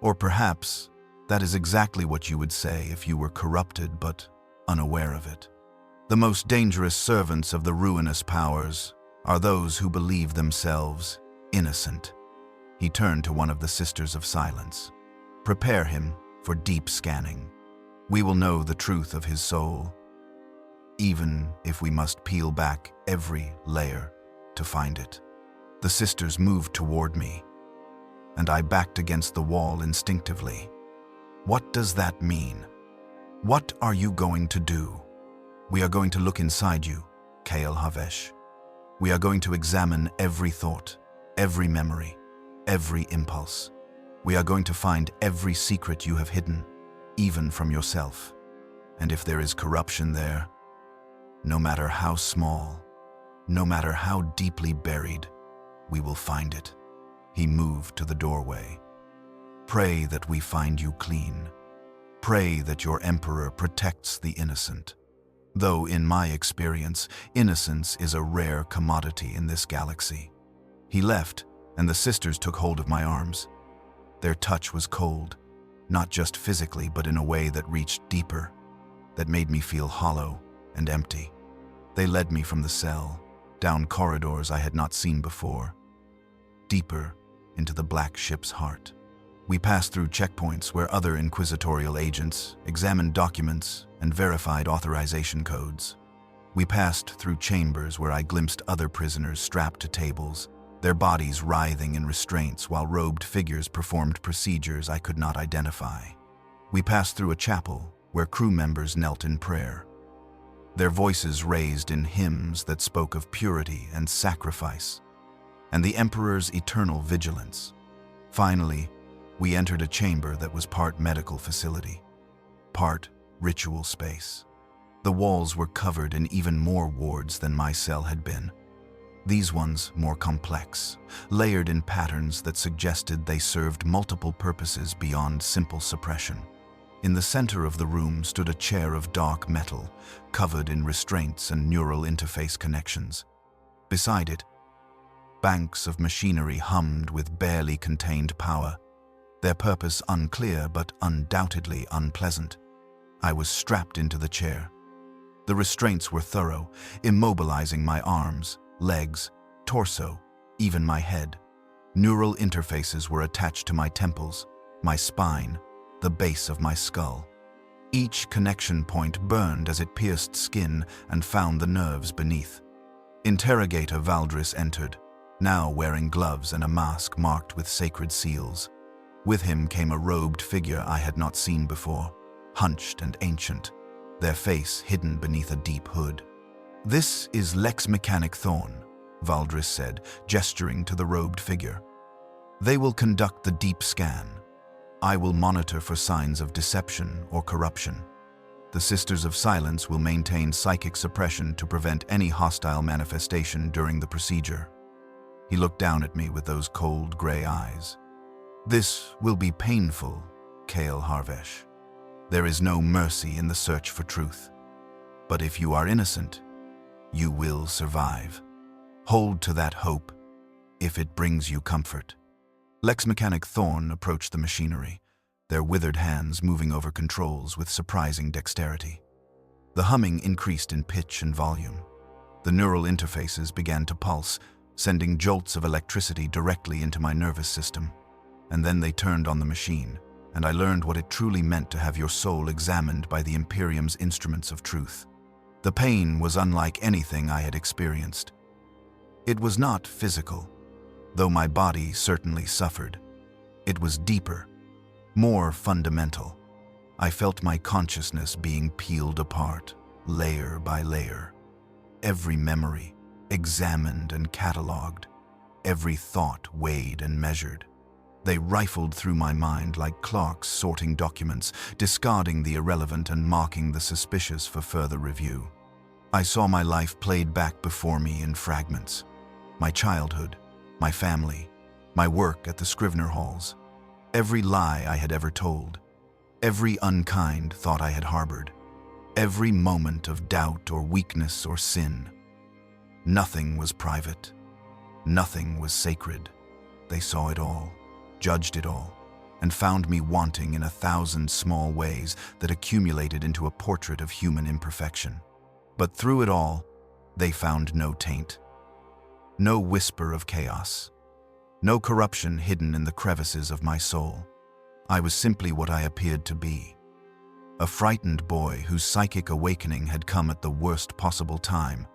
Speaker 1: "Or perhaps that is exactly what you would say if you were corrupted but unaware of it. The most dangerous servants of the ruinous powers are those who believe themselves innocent." He turned to one of the Sisters of Silence. "Prepare him for deep scanning. We will know the truth of his soul, even if we must peel back every layer to find it." The sisters moved toward me, and I backed against the wall instinctively. "What does that mean? What are you going to do?" "We are going to look inside you, Kael Havesh. We are going to examine every thought, every memory, every impulse. We are going to find every secret you have hidden, even from yourself. And if there is corruption there, no matter how small, no matter how deeply buried, we will find it." He moved to the doorway. "Pray that we find you clean. Pray that your Emperor protects the innocent. Though, in my experience, innocence is a rare commodity in this galaxy." He left, and the sisters took hold of my arms. Their touch was cold, not just physically, but in a way that reached deeper, that made me feel hollow and empty. They led me from the cell, down corridors I had not seen before, deeper into the black ship's heart. We passed through checkpoints where other inquisitorial agents examined documents and verified authorization codes. We passed through chambers where I glimpsed other prisoners strapped to tables, their bodies writhing in restraints while robed figures performed procedures I could not identify. We passed through a chapel where crew members knelt in prayer, their voices raised in hymns that spoke of purity and sacrifice, and the Emperor's eternal vigilance. Finally, we entered a chamber that was part medical facility, part ritual space. The walls were covered in even more wards than my cell had been. These ones more complex, layered in patterns that suggested they served multiple purposes beyond simple suppression. In the center of the room stood a chair of dark metal, covered in restraints and neural interface connections. Beside it, banks of machinery hummed with barely contained power, their purpose unclear but undoubtedly unpleasant. I was strapped into the chair. The restraints were thorough, immobilizing my arms, legs, torso, even my head. Neural interfaces were attached to my temples, my spine, the base of my skull. Each connection point burned as it pierced skin and found the nerves beneath. Interrogator Valdris entered, now wearing gloves and a mask marked with sacred seals. With him came a robed figure I had not seen before, hunched and ancient, their face hidden beneath a deep hood. "This is Lex Mechanic Thorn," Valdris said, gesturing to the robed figure. "They will conduct the deep scan. I will monitor for signs of deception or corruption. The Sisters of Silence will maintain psychic suppression to prevent any hostile manifestation during the procedure." He looked down at me with those cold gray eyes. "This will be painful, Kael Harvesh. There is no mercy in the search for truth. But if you are innocent, you will survive. Hold to that hope, if it brings you comfort." Lex Mechanic Thorn approached the machinery, their withered hands moving over controls with surprising dexterity. The humming increased in pitch and volume. The neural interfaces began to pulse, sending jolts of electricity directly into my nervous system. And then they turned on the machine, and I learned what it truly meant to have your soul examined by the Imperium's instruments of truth. The pain was unlike anything I had experienced. It was not physical, though my body certainly suffered. It was deeper, more fundamental. I felt my consciousness being peeled apart, layer by layer. Every memory examined and catalogued, every thought weighed and measured. They rifled through my mind like clerks sorting documents, discarding the irrelevant and marking the suspicious for further review. I saw my life played back before me in fragments. My childhood, my family, my work at the Scrivener halls, every lie I had ever told, every unkind thought I had harbored, every moment of doubt or weakness or sin. Nothing was private. Nothing was sacred. They saw it all, judged it all, and found me wanting in 1,000 small ways that accumulated into a portrait of human imperfection. But through it all, they found no taint, no whisper of chaos, no corruption hidden in the crevices of my soul. I was simply what I appeared to be, a frightened boy whose psychic awakening had come at the worst possible time,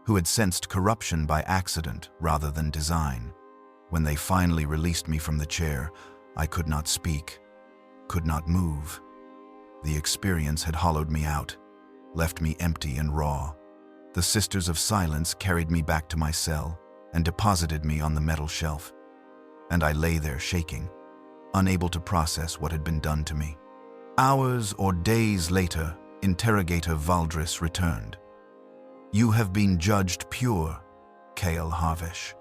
Speaker 1: who had sensed corruption by accident rather than design. When they finally released me from the chair, I could not speak, could not move. The experience had hollowed me out, left me empty and raw. The Sisters of Silence carried me back to my cell and deposited me on the metal shelf. And I lay there shaking, unable to process what had been done to me. Hours or days later, Interrogator Valdris returned. "You have been judged pure, Kael Harvish."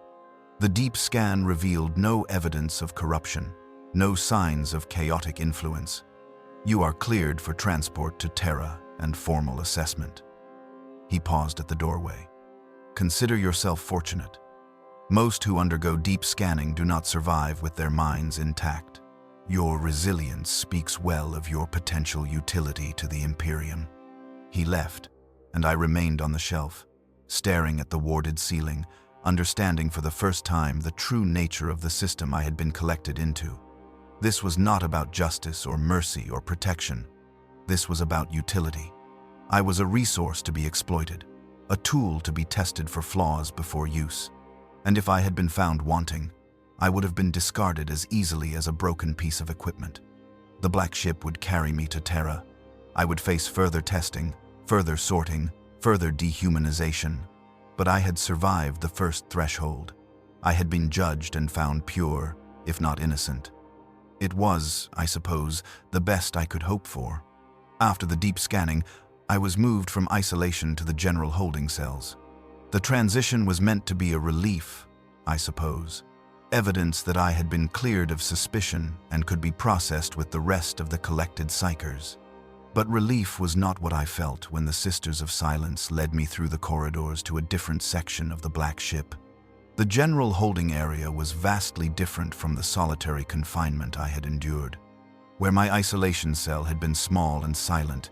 Speaker 1: The deep scan revealed no evidence of corruption, no signs of chaotic influence. "You are cleared for transport to Terra and formal assessment." He paused at the doorway. "Consider yourself fortunate. Most who undergo deep scanning do not survive with their minds intact. Your resilience speaks well of your potential utility to the Imperium." He left, and I remained on the shelf, staring at the warded ceiling, understanding for the first time the true nature of the system I had been collected into. This was not about justice or mercy or protection. This was about utility. I was a resource to be exploited, a tool to be tested for flaws before use. And if I had been found wanting, I would have been discarded as easily as a broken piece of equipment. The black ship would carry me to Terra. I would face further testing, further sorting, further dehumanization. But I had survived the first threshold. I had been judged and found pure, if not innocent. It was, I suppose, the best I could hope for. After the deep scanning, I was moved from isolation to the general holding cells. The transition was meant to be a relief, I suppose. Evidence that I had been cleared of suspicion and could be processed with the rest of the collected psychers. But relief was not what I felt when the Sisters of Silence led me through the corridors to a different section of the black ship. The general holding area was vastly different from the solitary confinement I had endured. Where my isolation cell had been small and silent,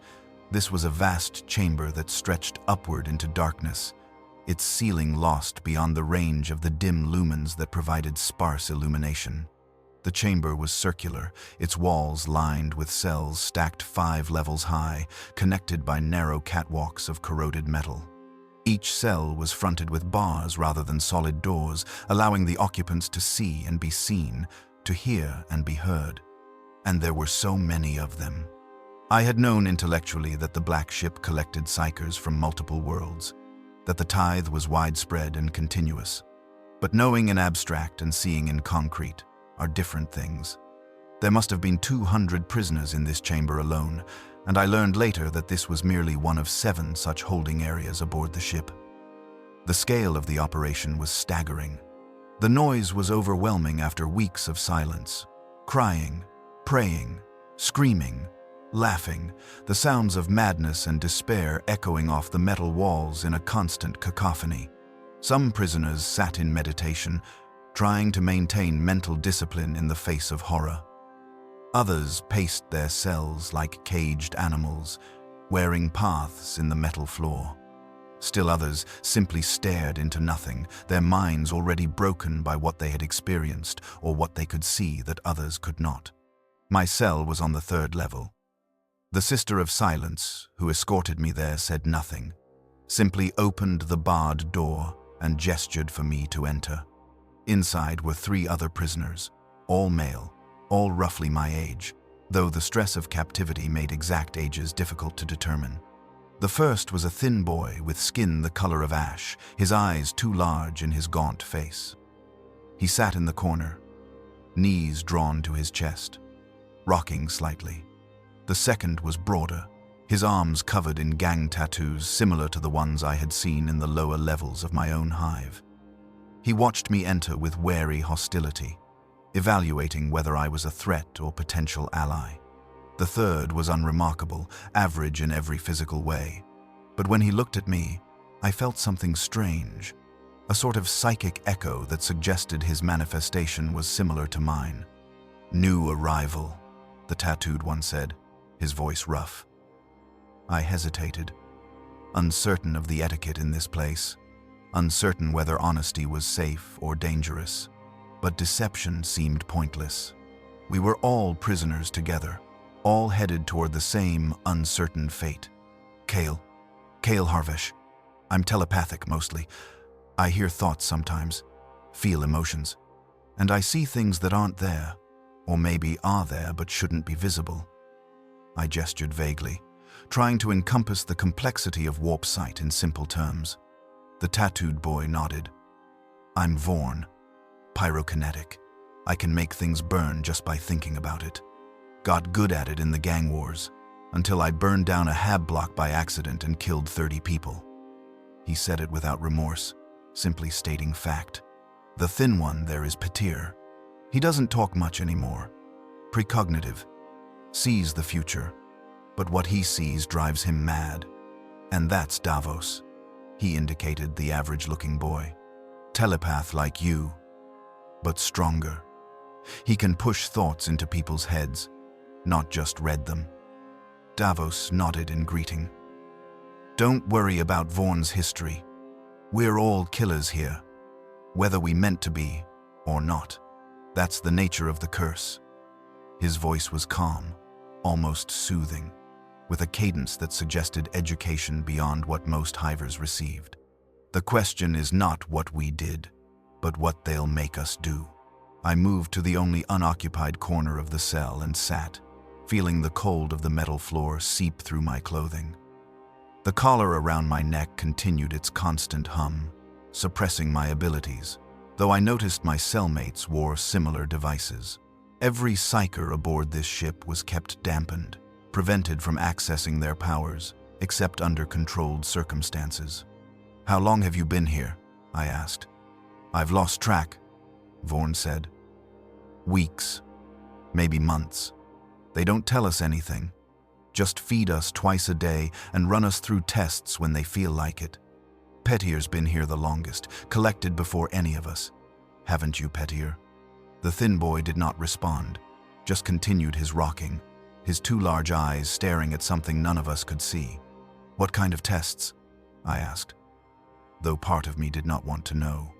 Speaker 1: this was a vast chamber that stretched upward into darkness, its ceiling lost beyond the range of the dim lumens that provided sparse illumination. The chamber was circular, its walls lined with cells stacked 5 levels high, connected by narrow catwalks of corroded metal. Each cell was fronted with bars rather than solid doors, allowing the occupants to see and be seen, to hear and be heard. And there were so many of them. I had known intellectually that the black ship collected psychers from multiple worlds, that the tithe was widespread and continuous. But knowing in abstract and seeing in concrete are different things. There must have been 200 prisoners in this chamber alone, and I learned later that this was merely one of 7 such holding areas aboard the ship. The scale of the operation was staggering. The noise was overwhelming after weeks of silence. Crying, praying, screaming, laughing, the sounds of madness and despair echoing off the metal walls in a constant cacophony. Some prisoners sat in meditation, trying to maintain mental discipline in the face of horror. Others paced their cells like caged animals, wearing paths in the metal floor. Still others simply stared into nothing, their minds already broken by what they had experienced or what they could see that others could not. My cell was on the 3rd level. The Sister of Silence, who escorted me there, said nothing, simply opened the barred door and gestured for me to enter. Inside were 3 other prisoners, all male, all roughly my age, though the stress of captivity made exact ages difficult to determine. The first was a thin boy with skin the color of ash, his eyes too large in his gaunt face. He sat in the corner, knees drawn to his chest, rocking slightly. The second was broader, his arms covered in gang tattoos similar to the ones I had seen in the lower levels of my own hive. He watched me enter with wary hostility, evaluating whether I was a threat or potential ally. The third was unremarkable, average in every physical way. But when he looked at me, I felt something strange, a sort of psychic echo that suggested his manifestation was similar to mine. "New arrival," the tattooed one said, his voice rough. I hesitated, uncertain of the etiquette in this place, uncertain whether honesty was safe or dangerous. But deception seemed pointless. We were all prisoners together, all headed toward the same uncertain fate. Kale Harvish. I'm telepathic mostly. I hear thoughts sometimes, feel emotions, and I see things that aren't there, or maybe are there but shouldn't be visible. I gestured vaguely, trying to encompass the complexity of warp sight in simple terms. The tattooed boy nodded. I'm Vorn, pyrokinetic. I can make things burn just by thinking about it. Got good at it in the gang wars, until I burned down a hab block by accident and killed 30 people. He said it without remorse, simply stating fact. The thin one there is Petir. He doesn't talk much anymore. Precognitive. Sees the future, but what he sees drives him mad. And that's Davos. He indicated the average-looking boy. Telepath like you, but stronger. He can push thoughts into people's heads, not just read them. Davos nodded in greeting. Don't worry about Vorn's history. We're all killers here, whether we meant to be or not. That's the nature of the curse. His voice was calm, almost soothing, with a cadence that suggested education beyond what most hivers received. The question is not what we did, but what they'll make us do. I moved to the only unoccupied corner of the cell and sat, feeling the cold of the metal floor seep through my clothing. The collar around my neck continued its constant hum, suppressing my abilities, though I noticed my cellmates wore similar devices. Every psyker aboard this ship was kept dampened, prevented from accessing their powers, except under controlled circumstances. How long have you been here? I asked. I've lost track, Vorn said. Weeks, maybe months. They don't tell us anything, just feed us twice a day and run us through tests when they feel like it. Petir's been here the longest, collected before any of us. Haven't you, Petir? The thin boy did not respond, just continued his rocking, his two large eyes staring at something none of us could see. What kind of tests? I asked, though part of me did not want to know.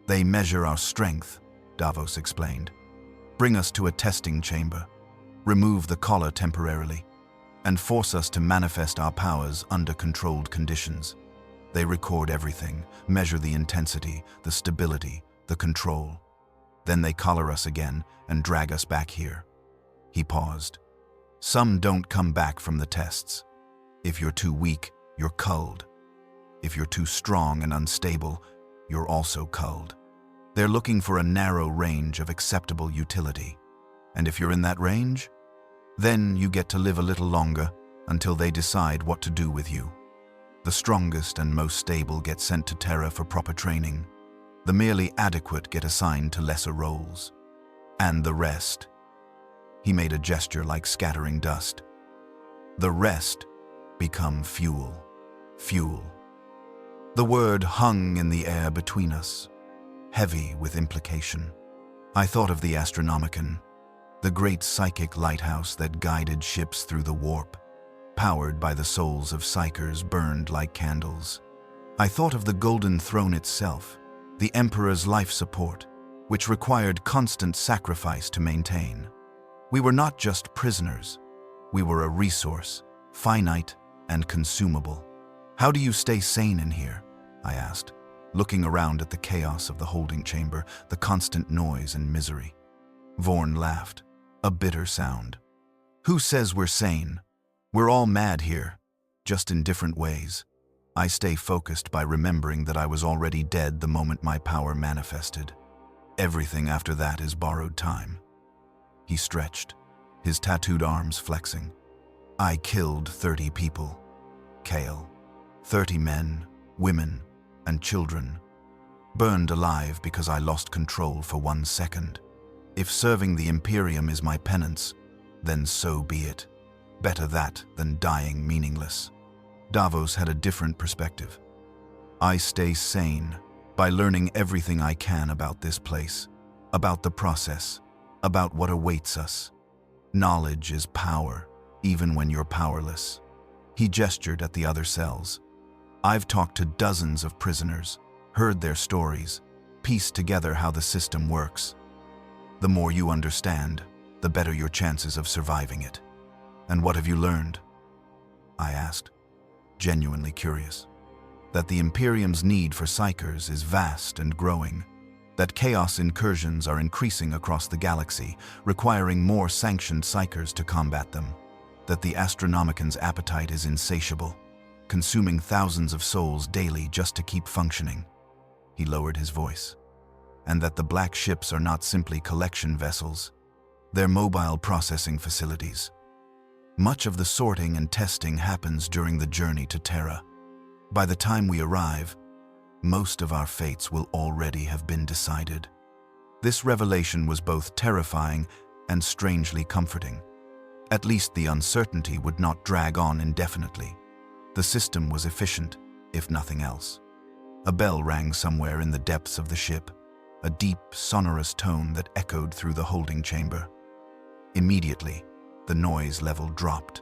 Speaker 1: They measure our strength, Davos explained. Bring us to a testing chamber, remove the collar temporarily, and force us to manifest our powers under controlled conditions. They record everything, measure the intensity, the stability, the control. Then they collar us again and drag us back here. He paused. Some don't come back from the tests. If you're too weak, you're culled. If you're too strong and unstable, you're also culled. They're looking for a narrow range of acceptable utility. And if you're in that range, then you get to live a little longer until they decide what to do with you. The strongest and most stable get sent to Terra for proper training. The merely adequate get assigned to lesser roles. And the rest. He made a gesture like scattering dust. The rest become fuel. Fuel. The word hung in the air between us, heavy with implication. I thought of the Astronomicon, the great psychic lighthouse that guided ships through the warp. powered by the souls of psychers burned like candles. I thought of the Golden Throne itself, the Emperor's life support, which required constant sacrifice to maintain. We were not just prisoners. We were a resource, finite and consumable. "How do you stay sane in here?" I asked, looking around at the chaos of the holding chamber, the constant noise and misery. Vorn laughed, a bitter sound. "Who says we're sane? We're all mad here, just in different ways. I stay focused by remembering that I was already dead the moment my power manifested. Everything after that is borrowed time." He stretched, his tattooed arms flexing. "I killed 30 people. Kale. 30 men, women, and children. Burned alive because I lost control for 1 second. If serving the Imperium is my penance, then so be it. Better that than dying meaningless." Davos had a different perspective. "I stay sane by learning everything I can about this place, about the process, about what awaits us. Knowledge is power, even when you're powerless." He gestured at the other cells. "I've talked to dozens of prisoners, heard their stories, pieced together how the system works. The more you understand, the better your chances of surviving it." "And what have you learned?" I asked, genuinely curious. "That the Imperium's need for psychers is vast and growing, that chaos incursions are increasing across the galaxy, requiring more sanctioned psychers to combat them, that the Astronomican's appetite is insatiable, consuming thousands of souls daily just to keep functioning." He lowered his voice. "And that the black ships are not simply collection vessels, they're mobile processing facilities. Much of the sorting and testing happens during the journey to Terra. By the time we arrive, most of our fates will already have been decided." This revelation was both terrifying and strangely comforting. At least the uncertainty would not drag on indefinitely. The system was efficient, if nothing else. A bell rang somewhere in the depths of the ship, a deep, sonorous tone that echoed through the holding chamber. Immediately, the noise level dropped.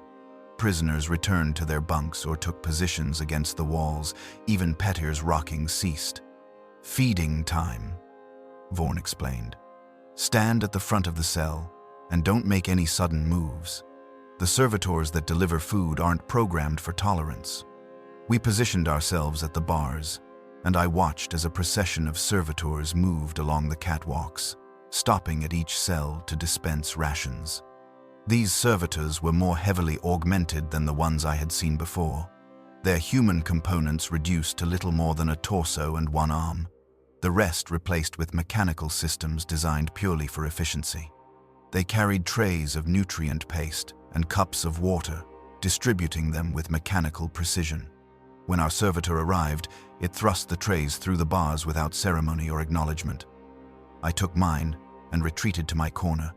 Speaker 1: Prisoners returned to their bunks or took positions against the walls. Even Petir's rocking ceased. "Feeding time," Vorn explained. "Stand at the front of the cell and don't make any sudden moves. The servitors that deliver food aren't programmed for tolerance." We positioned ourselves at the bars, and I watched as a procession of servitors moved along the catwalks, stopping at each cell to dispense rations. These servitors were more heavily augmented than the ones I had seen before, their human components reduced to little more than a torso and 1 arm, the rest replaced with mechanical systems designed purely for efficiency. They carried trays of nutrient paste and cups of water, distributing them with mechanical precision. When our servitor arrived, it thrust the trays through the bars without ceremony or acknowledgement. I took mine and retreated to my corner,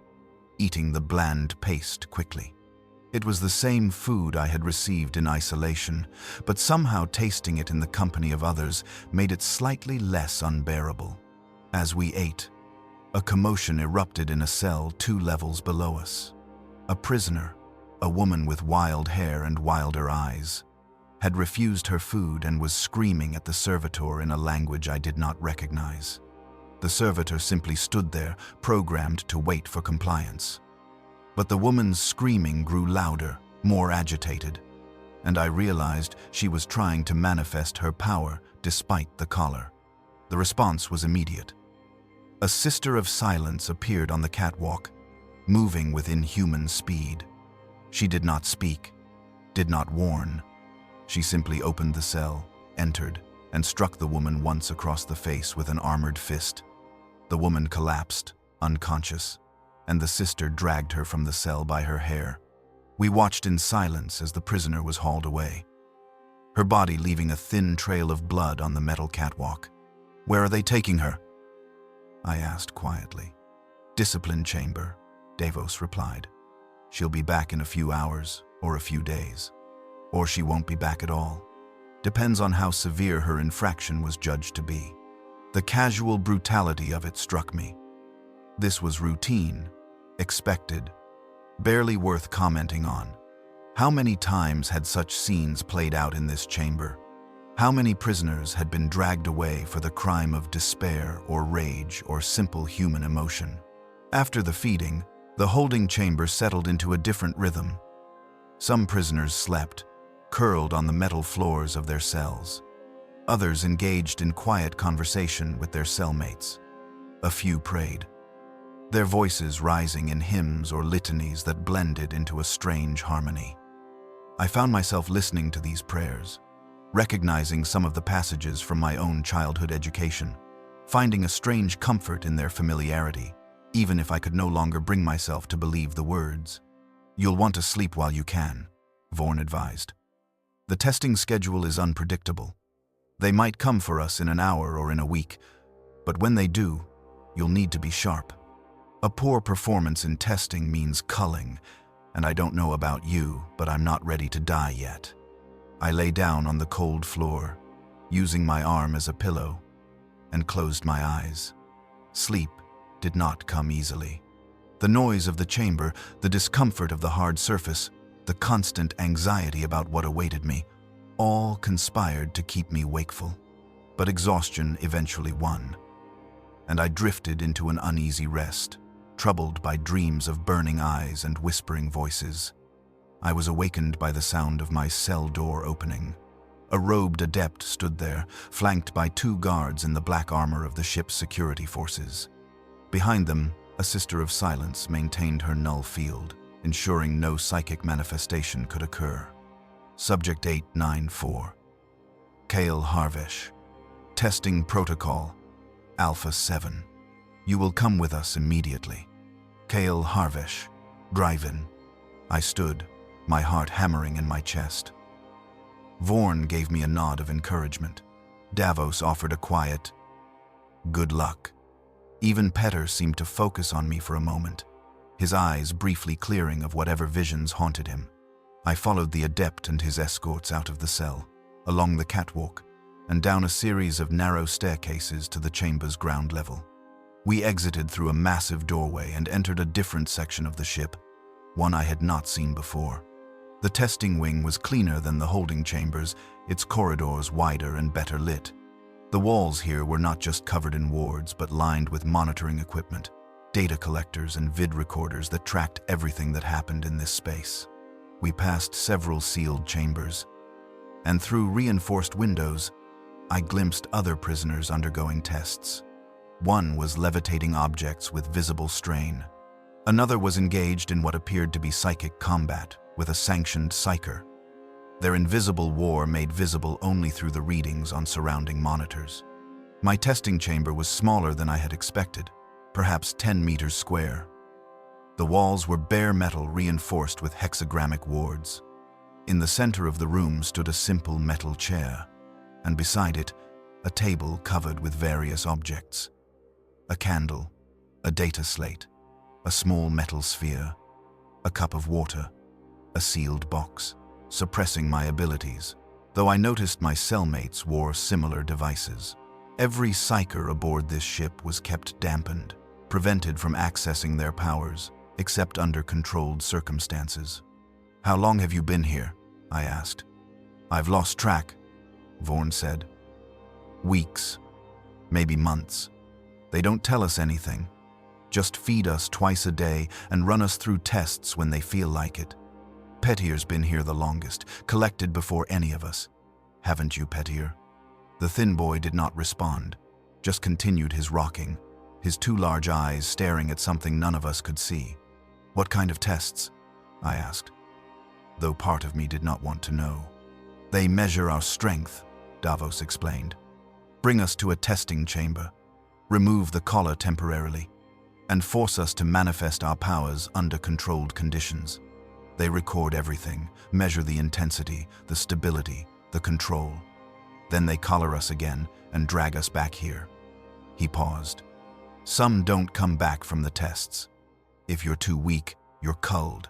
Speaker 1: eating the bland paste quickly. It was the same food I had received in isolation, but somehow tasting it in the company of others made it slightly less unbearable. As we ate, a commotion erupted in a cell 2 levels below us. A prisoner, a woman with wild hair and wilder eyes, had refused her food and was screaming at the servitor in a language I did not recognize. The servitor simply stood there, programmed to wait for compliance. But the woman's screaming grew louder, more agitated, and I realized she was trying to manifest her power despite the collar. The response was immediate. A Sister of Silence appeared on the catwalk, moving with inhuman speed. She did not speak, did not warn. She simply opened the cell, entered, and struck the woman once across the face with an armored fist. The woman collapsed, unconscious, and the sister dragged her from the cell by her hair. We watched in silence as the prisoner was hauled away, her body leaving a thin trail of blood on the metal catwalk. "Where are they taking her?" I asked quietly. "Discipline chamber," Davos replied. "She'll be back in a few hours or a few days. Or she won't be back at all. Depends on how severe her infraction was judged to be." The casual brutality of it struck me. This was routine, expected, barely worth commenting on. How many times had such scenes played out in this chamber? How many prisoners had been dragged away for the crime of despair or rage or simple human emotion? After the feeding, the holding chamber settled into a different rhythm. Some prisoners slept, curled on the metal floors of their cells. Others engaged in quiet conversation with their cellmates. A few prayed, their voices rising in hymns or litanies that blended into a strange harmony. I found myself listening to these prayers, recognizing some of the passages from my own childhood education, finding a strange comfort in their familiarity, even if I could no longer bring myself to believe the words. "You'll want to sleep while you can," Vorn advised. "The testing schedule is unpredictable. They might come for us in an hour or in a week, but when they do, you'll need to be sharp. A poor performance in testing means culling, and I don't know about you, but I'm not ready to die yet." I lay down on the cold floor, using my arm as a pillow, and closed my eyes. Sleep did not come easily. The noise of the chamber, the discomfort of the hard surface, the constant anxiety about what awaited me, all conspired to keep me wakeful. But exhaustion eventually won, and I drifted into an uneasy rest, troubled by dreams of burning eyes and whispering voices. I was awakened by the sound of my cell door opening. A robed adept stood there, flanked by 2 guards in the black armor of the ship's security forces. Behind them, a Sister of Silence maintained her null field, ensuring no psychic manifestation could occur. Subject 894. Kale Harvesh. Testing Protocol. Alpha 7. You will come with us immediately. Kale Harvesh. Drive-in. I stood, my heart hammering in my chest. Vorn gave me a nod of encouragement. Davos offered a quiet, "Good luck." Even Petter seemed to focus on me for a moment, his eyes briefly clearing of whatever visions haunted him. I followed the adept and his escorts out of the cell, along the catwalk, and down a series of narrow staircases to the chamber's ground level. We exited through a massive doorway and entered a different section of the ship, one I had not seen before. The testing wing was cleaner than the holding chambers, its corridors wider and better lit. The walls here were not just covered in wards, but lined with monitoring equipment, data collectors and vid recorders that tracked everything that happened in this space. We passed several sealed chambers, and through reinforced windows, I glimpsed other prisoners undergoing tests. One was levitating objects with visible strain. Another was engaged in what appeared to be psychic combat with a sanctioned psyker, their invisible war made visible only through the readings on surrounding monitors. My testing chamber was smaller than I had expected, perhaps 10 meters square. The walls were bare metal reinforced with hexagrammic wards. In the center of the room stood a simple metal chair, and beside it, a table covered with various objects. A candle, a data slate, a small metal sphere, a cup of water, a sealed box, suppressing my abilities, though I noticed my cellmates wore similar devices. Every psyker aboard this ship was kept dampened, prevented from accessing their powers, except under controlled circumstances. "How long have you been here?" I asked. "I've lost track," Vorn said. "Weeks, maybe months. They don't tell us anything. Just feed us twice a day and run us through tests when they feel like it. Pettir's been here the longest, collected before any of us. Haven't you, Pettir?" The thin boy did not respond, just continued his rocking, his 2 large eyes staring at something none of us could see. "What kind of tests?" I asked, though part of me did not want to know. "They measure our strength," Davos explained. "Bring us to a testing chamber, remove the collar temporarily, and force us to manifest our powers under controlled conditions. They record everything, measure the intensity, the stability, the control. Then they collar us again and drag us back here." He paused. "Some don't come back from the tests. If you're too weak, you're culled.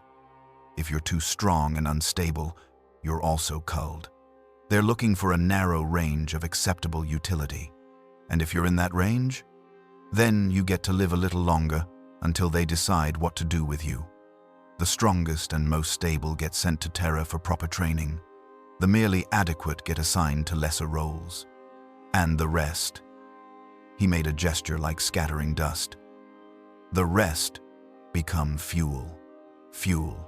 Speaker 1: If you're too strong and unstable, you're also culled. They're looking for a narrow range of acceptable utility. And if you're in that range, then you get to live a little longer until they decide what to do with you." The strongest and most stable get sent to Terra for proper training. The merely adequate get assigned to lesser roles. And the rest. He made a gesture like scattering dust. The rest become fuel. Fuel.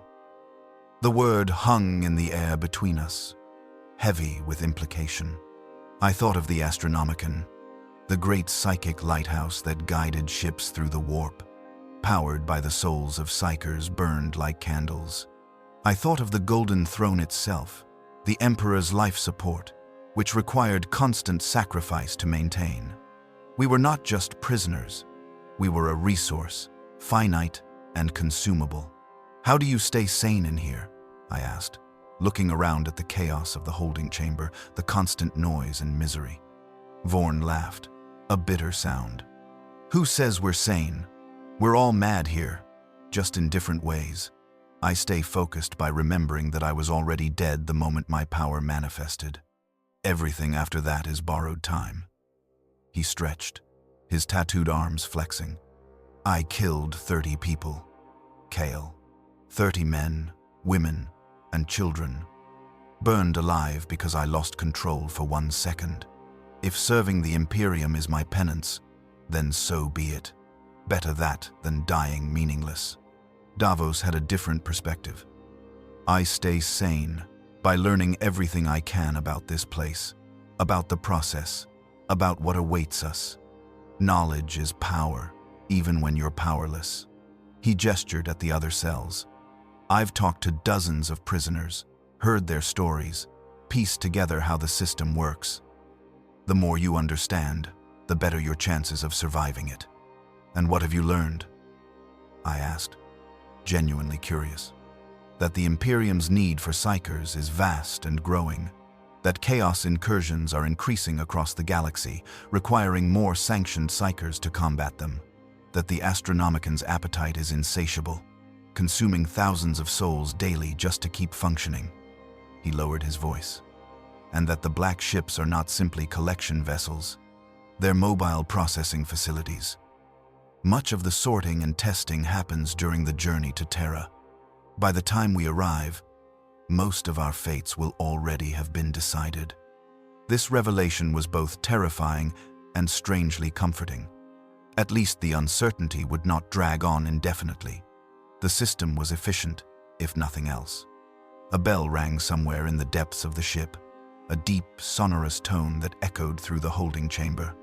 Speaker 1: The word hung in the air between us, heavy with implication. I thought of the Astronomicon, the great psychic lighthouse that guided ships through the warp, powered by the souls of psychers burned like candles. I thought of the Golden Throne itself, the Emperor's life support, which required constant sacrifice to maintain. We were not just prisoners. We were a resource, finite and consumable. "How do you stay sane in here?" I asked, looking around at the chaos of the holding chamber, the constant noise and misery. Vorn laughed, a bitter sound. "Who says we're sane? We're all mad here, just in different ways. I stay focused by remembering that I was already dead the moment my power manifested. Everything after that is borrowed time." He stretched, his tattooed arms flexing. "I killed 30 people. Kale. 30 men, women, and children. Burned alive because I lost control for 1 second. If serving the Imperium is my penance, then so be it. Better that than dying meaningless." Davos had a different perspective. "I stay sane by learning everything I can about this place, about the process, about what awaits us. Knowledge is power, even when you're powerless." He gestured at the other cells. "I've talked to dozens of prisoners, heard their stories, pieced together how the system works. The more you understand, the better your chances of surviving it." "And what have you learned?" I asked, genuinely curious. "That the Imperium's need for psychers is vast and growing. That chaos incursions are increasing across the galaxy, requiring more sanctioned psychers to combat them. That the Astronomicon's appetite is insatiable, consuming thousands of souls daily just to keep functioning." He lowered his voice. "And that the black ships are not simply collection vessels. They're mobile processing facilities. Much of the sorting and testing happens during the journey to Terra. By the time we arrive, most of our fates will already have been decided." This revelation was both terrifying and strangely comforting. At least the uncertainty would not drag on indefinitely. The system was efficient, if nothing else. A bell rang somewhere in the depths of the ship, a deep, sonorous tone that echoed through the holding chamber.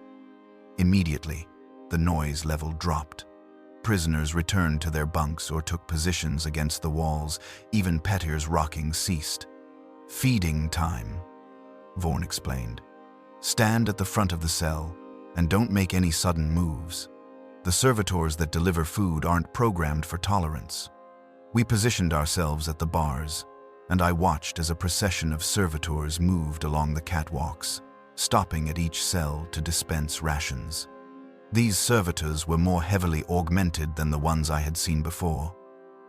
Speaker 1: Immediately, the noise level dropped. Prisoners returned to their bunks or took positions against the walls. Even Petir's rocking ceased. "Feeding time," Vorn explained. "Stand at the front of the cell and don't make any sudden moves. The servitors that deliver food aren't programmed for tolerance." We positioned ourselves at the bars, and I watched as a procession of servitors moved along the catwalks, stopping at each cell to dispense rations. These servitors were more heavily augmented than the ones I had seen before,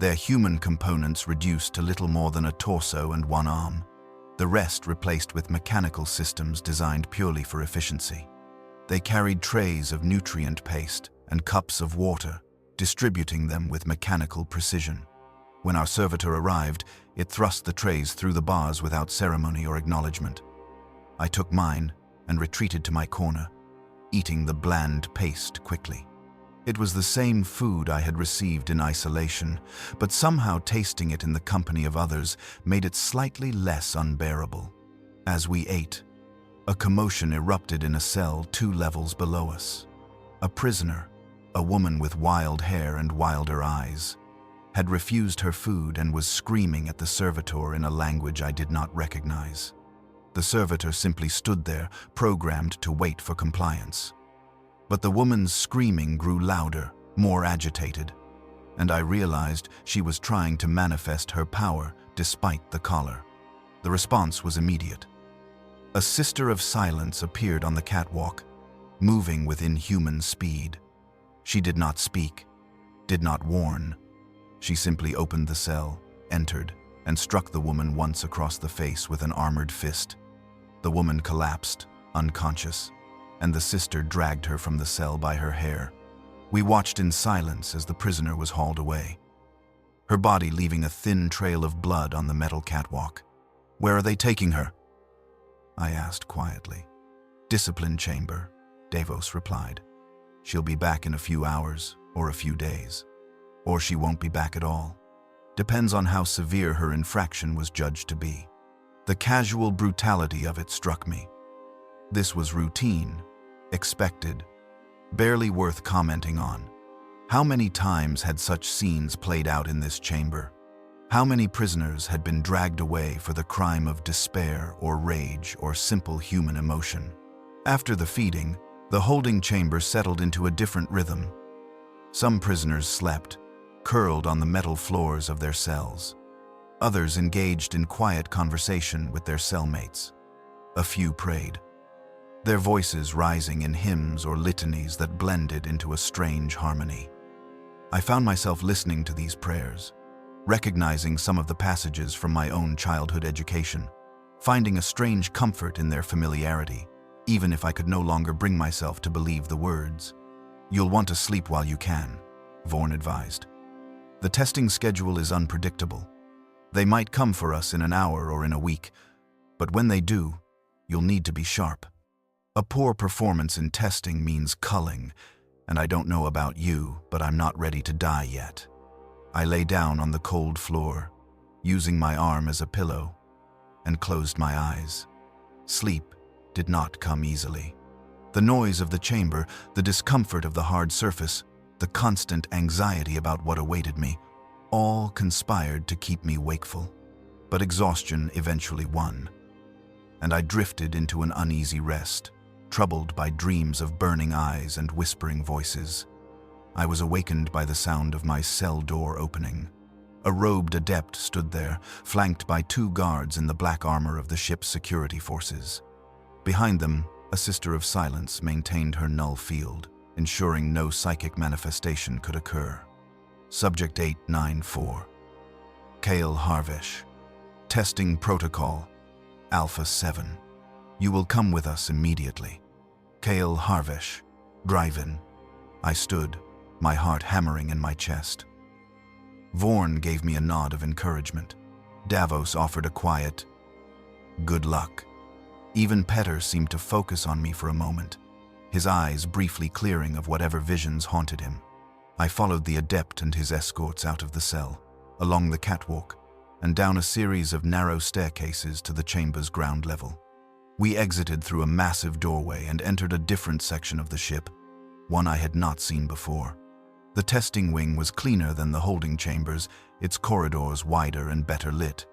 Speaker 1: their human components reduced to little more than a torso and 1 arm, the rest replaced with mechanical systems designed purely for efficiency. They carried trays of nutrient paste and cups of water, distributing them with mechanical precision. When our servitor arrived, it thrust the trays through the bars without ceremony or acknowledgement. I took mine and retreated to my corner, eating the bland paste quickly. It was the same food I had received in isolation, but somehow tasting it in the company of others made it slightly less unbearable. As we ate, a commotion erupted in a cell 2 levels below us. A prisoner, a woman with wild hair and wilder eyes, had refused her food and was screaming at the servitor in a language I did not recognize. The servitor simply stood there, programmed to wait for compliance. But the woman's screaming grew louder, more agitated, and I realized she was trying to manifest her power despite the collar. The response was immediate. A Sister of Silence appeared on the catwalk, moving with inhuman speed. She did not speak, did not warn. She simply opened the cell, entered, and struck the woman once across the face with an armored fist. The woman collapsed, unconscious, and the sister dragged her from the cell by her hair. We watched in silence as the prisoner was hauled away. her body leaving a thin trail of blood on the metal catwalk. "Where are they taking her?" I asked quietly. "Discipline chamber," Davos replied. "She'll be back in a few hours or a few days. Or she won't be back at all. Depends on how severe her infraction was judged to be." The casual brutality of it struck me. This was routine, expected, barely worth commenting on. How many times had such scenes played out in this chamber? How many prisoners had been dragged away for the crime of despair or rage or simple human emotion? After the feeding, the holding chamber settled into a different rhythm. Some prisoners slept, curled on the metal floors of their cells. Others engaged in quiet conversation with their cellmates. A few prayed, their voices rising in hymns or litanies that blended into a strange harmony. I found myself listening to these prayers, recognizing some of the passages from my own childhood education, finding a strange comfort in their familiarity, even if I could no longer bring myself to believe the words. "You'll want to sleep while you can," Vorn advised. "The testing schedule is unpredictable. They might come for us in an hour or in a week, but when they do, you'll need to be sharp. A poor performance in testing means culling, and I don't know about you, but I'm not ready to die yet." I lay down on the cold floor, using my arm as a pillow, and closed my eyes. Sleep did not come easily. The noise of the chamber, the discomfort of the hard surface, the constant anxiety about what awaited me, all conspired to keep me wakeful. But exhaustion eventually won, and I drifted into an uneasy rest, troubled by dreams of burning eyes and whispering voices. I was awakened by the sound of my cell door opening. A robed adept stood there, flanked by 2 guards in the black armor of the ship's security forces. Behind them, a Sister of Silence maintained her null field, ensuring no psychic manifestation could occur. Subject 894. Kale Harvesh. Testing Protocol. Alpha 7. You will come with us immediately. Kale Harvesh. Drive-in. I stood, my heart hammering in my chest. Vorn gave me a nod of encouragement. Davos offered a quiet, "Good luck." Even Petter seemed to focus on me for a moment, his eyes briefly clearing of whatever visions haunted him. I followed the adept and his escorts out of the cell, along the catwalk, and down a series of narrow staircases to the chamber's ground level. We exited through a massive doorway and entered a different section of the ship, one I had not seen before. The testing wing was cleaner than the holding chambers, its corridors wider and better lit.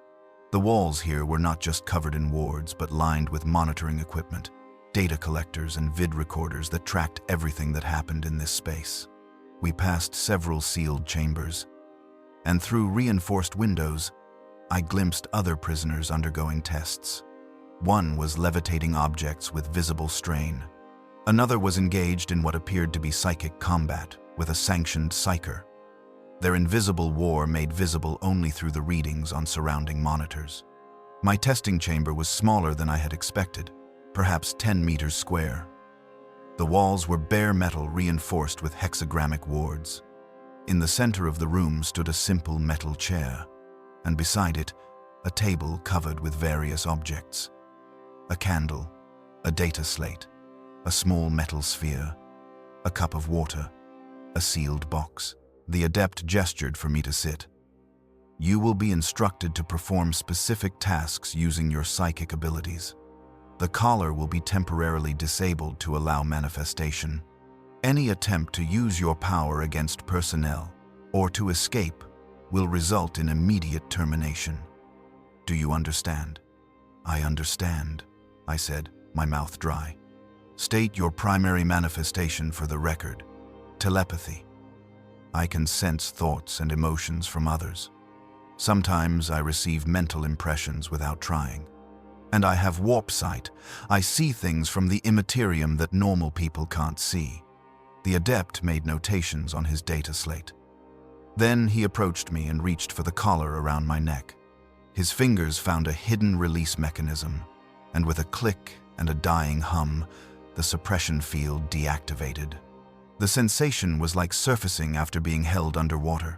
Speaker 1: The walls here were not just covered in wards, but lined with monitoring equipment, data collectors and vid recorders that tracked everything that happened in this space. We passed several sealed chambers, and through reinforced windows, I glimpsed other prisoners undergoing tests. One was levitating objects with visible strain. Another was engaged in what appeared to be psychic combat with a sanctioned psyker, their invisible war made visible only through the readings on surrounding monitors. My testing chamber was smaller than I had expected, perhaps 10 meters square. The walls were bare metal reinforced with hexagrammic wards. In the center of the room stood a simple metal chair, and beside it, a table covered with various objects. A candle, a data slate, a small metal sphere, a cup of water, a sealed box. The adept gestured for me to sit. "You will be instructed to perform specific tasks using your psychic abilities. The collar will be temporarily disabled to allow manifestation. Any attempt to use your power against personnel or to escape will result in immediate termination. Do you understand?" "I understand," I said, my mouth dry. "State your primary manifestation for the record." "Telepathy. I can sense thoughts and emotions from others. Sometimes I receive mental impressions without trying. And I have warp sight. I see things from the immaterium that normal people can't see." The adept made notations on his data slate. Then he approached me and reached for the collar around my neck. His fingers found a hidden release mechanism, and with a click and a dying hum, the suppression field deactivated. The sensation was like surfacing after being held underwater.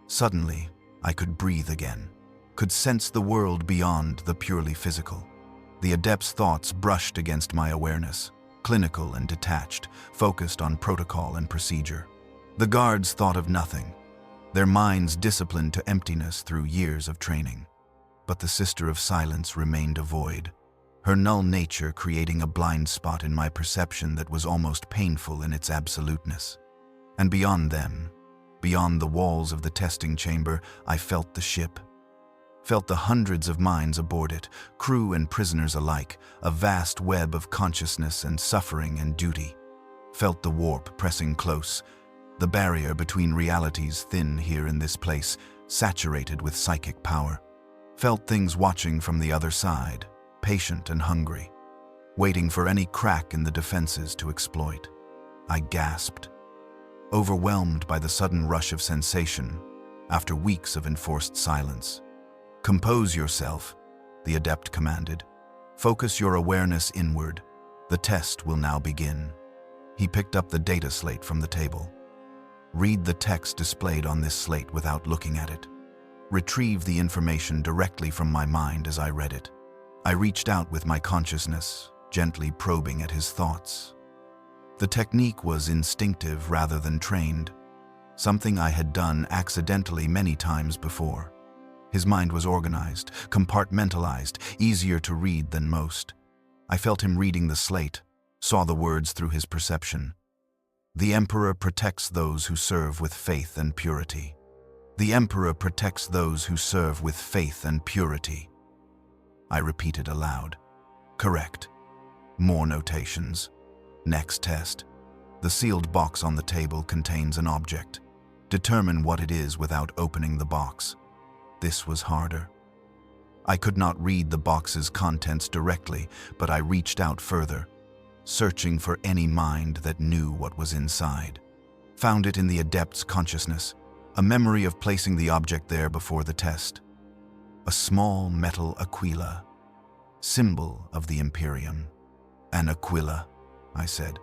Speaker 1: Suddenly, I could breathe again, could sense the world beyond the purely physical. The adept's thoughts brushed against my awareness, clinical and detached, focused on protocol and procedure. The guards thought of nothing, their minds disciplined to emptiness through years of training. But the Sister of Silence remained a void, her null nature creating a blind spot in my perception that was almost painful in its absoluteness. And beyond them, beyond the walls of the testing chamber, I felt the ship. Felt the hundreds of minds aboard it, crew and prisoners alike, a vast web of consciousness and suffering and duty. Felt the warp pressing close, the barrier between realities thin here in this place, saturated with psychic power. Felt things watching from the other side, patient and hungry, waiting for any crack in the defenses to exploit. I gasped, overwhelmed by the sudden rush of sensation after weeks of enforced silence. "Compose yourself," the adept commanded. "Focus your awareness inward. The test will now begin." He picked up the data slate from the table. "Read the text displayed on this slate without looking at it. Retrieve the information directly from my mind as I read it." I reached out with my consciousness, gently probing at his thoughts. The technique was instinctive rather than trained, something I had done accidentally many times before. His mind was organized, compartmentalized, easier to read than most. I felt him reading the slate, saw the words through his perception. "The Emperor protects those who serve with faith and purity. The Emperor protects those who serve with faith and purity." I repeated aloud. "Correct. More notations. Next test. The sealed box on the table contains an object. Determine what it is without opening the box." This was harder. I could not read the box's contents directly, but I reached out further, searching for any mind that knew what was inside. Found it in the adept's consciousness, a memory of placing the object there before the test. A small metal aquila, symbol of the Imperium. "An aquila," I said.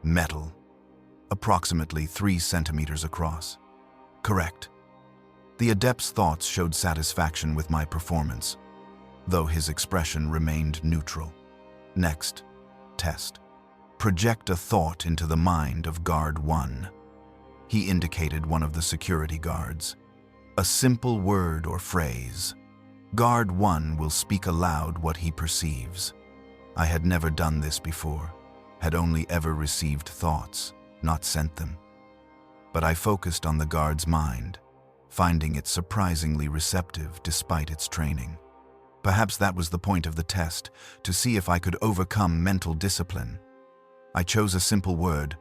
Speaker 1: "Metal, approximately 3 centimeters across." "Correct." The adept's thoughts showed satisfaction with my performance, though his expression remained neutral. Next, test. Project a thought into the mind of Guard 1. He indicated one of the security guards. A simple word or phrase. Guard 1 will speak aloud what he perceives. I had never done this before, had only ever received thoughts, not sent them. But I focused on the guard's mind, finding it surprisingly receptive despite its training. Perhaps that was the point of the test, to see if I could overcome mental discipline. I chose a simple word,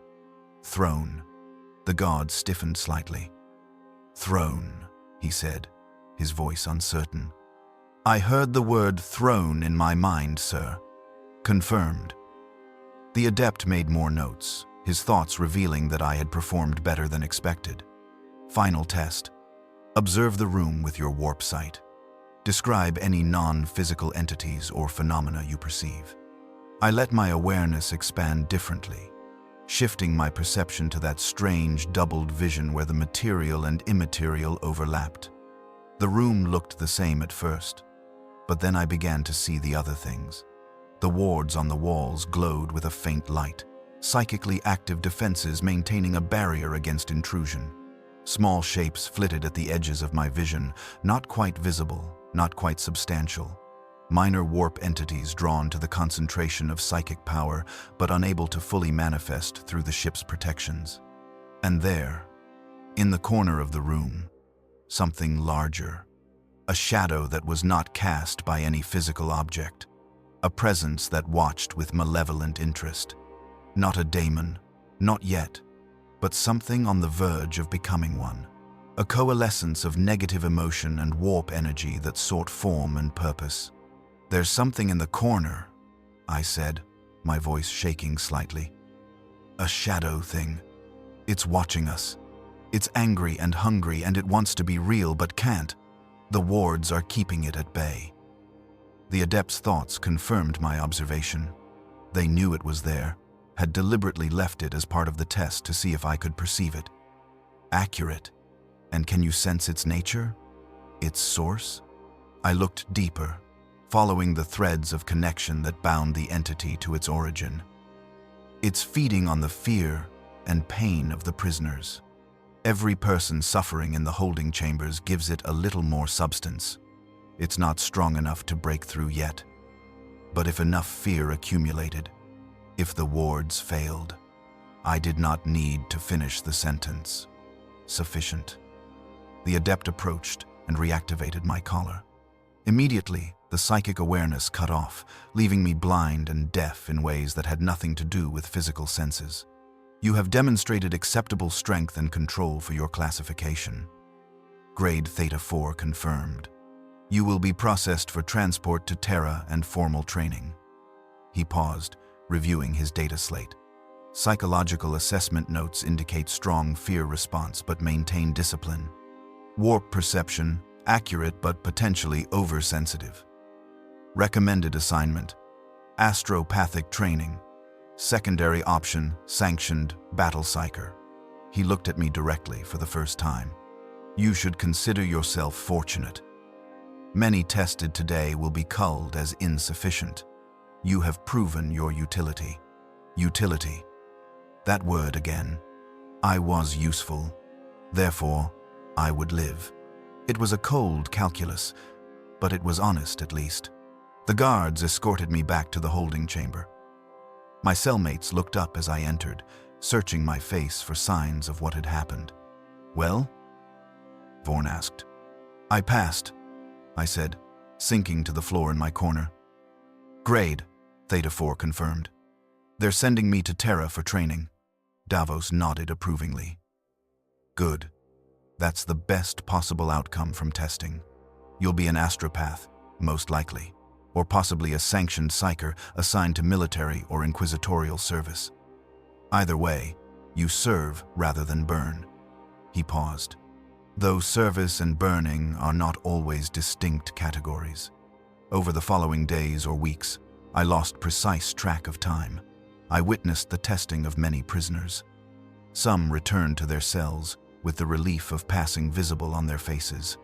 Speaker 1: throne. The guard stiffened slightly. "Throne," he said, his voice uncertain. "I heard the word throne in my mind, sir." "Confirmed." The adept made more notes, his thoughts revealing that I had performed better than expected. Final test. Observe the room with your warp sight. Describe any non-physical entities or phenomena you perceive. I let my awareness expand differently, shifting my perception to that strange doubled vision where the material and immaterial overlapped. The room looked the same at first, but then I began to see the other things. The wards on the walls glowed with a faint light, psychically active defenses maintaining a barrier against intrusion. Small shapes flitted at the edges of my vision, not quite visible, not quite substantial. Minor warp entities drawn to the concentration of psychic power, but unable to fully manifest through the ship's protections. And there, in the corner of the room, something larger. A shadow that was not cast by any physical object. A presence that watched with malevolent interest. Not a daemon, not yet, but something on the verge of becoming one. A coalescence of negative emotion and warp energy that sought form and purpose. "There's something in the corner," I said, my voice shaking slightly. "A shadow thing. It's watching us. It's angry and hungry and it wants to be real but can't. The wards are keeping it at bay." The adept's thoughts confirmed my observation. They knew it was there, had deliberately left it as part of the test to see if I could perceive it. "Accurate. And can you sense its nature?" Its source? I looked deeper, following the threads of connection that bound the entity to its origin. It's feeding on the fear and pain of the prisoners. Every person suffering in the holding chambers gives it a little more substance. It's not strong enough to break through yet. But if enough fear accumulated, if the wards failed, I did not need to finish the sentence. Sufficient. The adept approached and reactivated my collar. Immediately, the psychic awareness cut off, leaving me blind and deaf in ways that had nothing to do with physical senses. You have demonstrated acceptable strength and control for your classification. Grade Theta 4 confirmed. You will be processed for transport to Terra and formal training. He paused, reviewing his data slate. Psychological assessment notes indicate strong fear response but maintain discipline. Warp perception, accurate but potentially oversensitive. Recommended assignment, astropathic training. Secondary option, sanctioned battle psyker. He looked at me directly for the first time. You should consider yourself fortunate. Many tested today will be culled as insufficient. You have proven your utility. Utility. That word again. I was useful. Therefore, I would live. It was a cold calculus, but it was honest at least. The guards escorted me back to the holding chamber. My cellmates looked up as I entered, searching my face for signs of what had happened. Well? Vorn asked. I passed, I said, sinking to the floor in my corner. Grade, Theta 4 confirmed. They're sending me to Terra for training. Davos nodded approvingly. Good. That's the best possible outcome from testing. You'll be an astropath, most likely, or possibly a sanctioned psyker assigned to military or inquisitorial service. Either way, you serve rather than burn. He paused. Though service and burning are not always distinct categories. Over the following days or weeks, I lost precise track of time. I witnessed the testing of many prisoners. Some returned to their cells, with the relief of passing visible on their faces.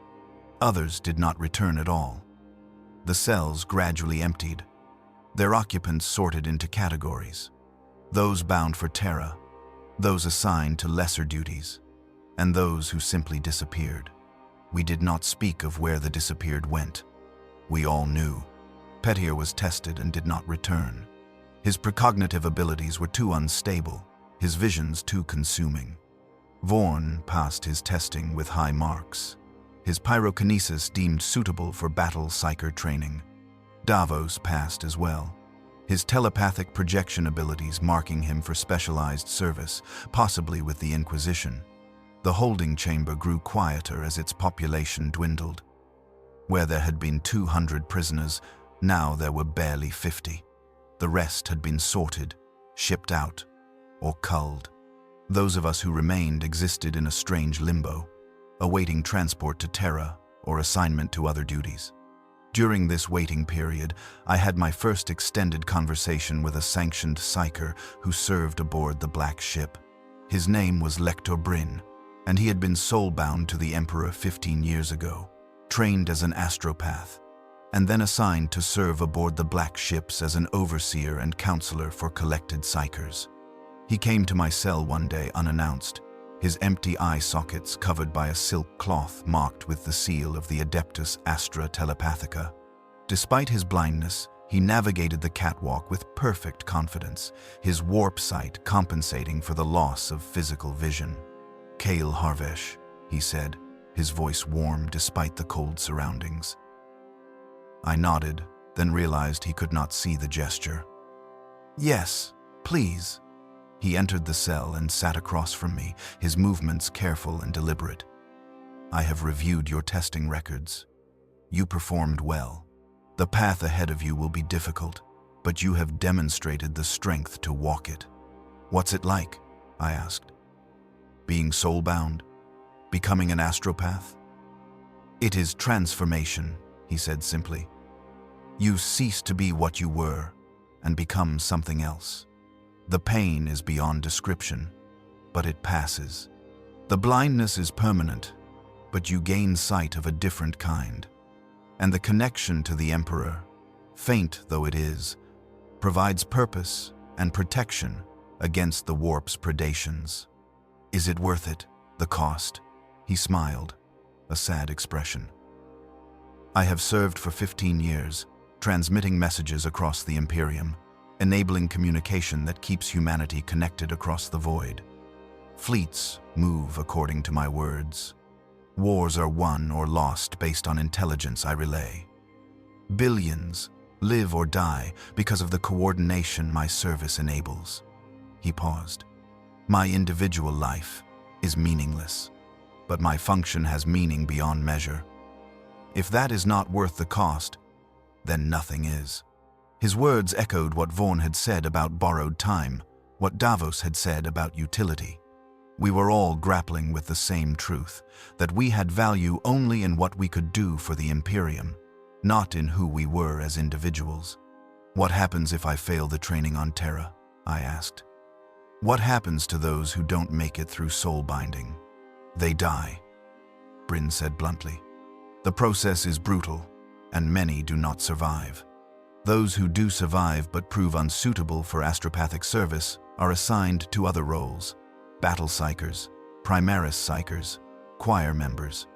Speaker 1: Others did not return at all. The cells gradually emptied. Their occupants sorted into categories. Those bound for Terra, those assigned to lesser duties, and those who simply disappeared. We did not speak of where the disappeared went. We all knew. Petir was tested and did not return. His precognitive abilities were too unstable, his visions too consuming. Vorn passed his testing with high marks. His pyrokinesis deemed suitable for battle psyker training. Davos passed as well. His telepathic projection abilities marking him for specialized service, possibly with the Inquisition. The holding chamber grew quieter as its population dwindled. Where there had been 200 prisoners, now there were barely 50. The rest had been sorted, shipped out, or culled. Those of us who remained existed in a strange limbo, awaiting transport to Terra or assignment to other duties. During this waiting period, I had my first extended conversation with a sanctioned psyker who served aboard the Black Ship. His name was Lector Bryn, and he had been soulbound to the Emperor 15 years ago, trained as an astropath, and then assigned to serve aboard the Black Ships as an overseer and counselor for collected psykers. He came to my cell one day unannounced, his empty eye sockets covered by a silk cloth marked with the seal of the Adeptus Astra Telepathica. Despite his blindness, he navigated the catwalk with perfect confidence, his warp sight compensating for the loss of physical vision. Kale Harvesh, he said, his voice warm despite the cold surroundings. I nodded, then realized he could not see the gesture. Yes, please. He entered the cell and sat across from me, his movements careful and deliberate. I have reviewed your testing records. You performed well. The path ahead of you will be difficult, but you have demonstrated the strength to walk it. What's it like? I asked. Being soulbound? Becoming an astropath? It is transformation, he said simply. You cease to be what you were and become something else. The pain is beyond description, but it passes. The blindness is permanent, but you gain sight of a different kind. And the connection to the Emperor, faint though it is, provides purpose and protection against the warp's predations. Is it worth it, the cost? He smiled, a sad expression. I have served for 15 years, transmitting messages across the Imperium, enabling communication that keeps humanity connected across the void. Fleets move according to my words. Wars are won or lost based on intelligence I relay. Billions live or die because of the coordination my service enables. He paused. My individual life is meaningless, but my function has meaning beyond measure. If that is not worth the cost, then nothing is. His words echoed what Vaughn had said about borrowed time, what Davos had said about utility. We were all grappling with the same truth, that we had value only in what we could do for the Imperium, not in who we were as individuals. What happens if I fail the training on Terra? I asked. What happens to those who don't make it through soul binding? They die, Bryn said bluntly. The process is brutal, and many do not survive. Those who do survive but prove unsuitable for astropathic service are assigned to other roles: battle psychers, primaris psychers, choir members,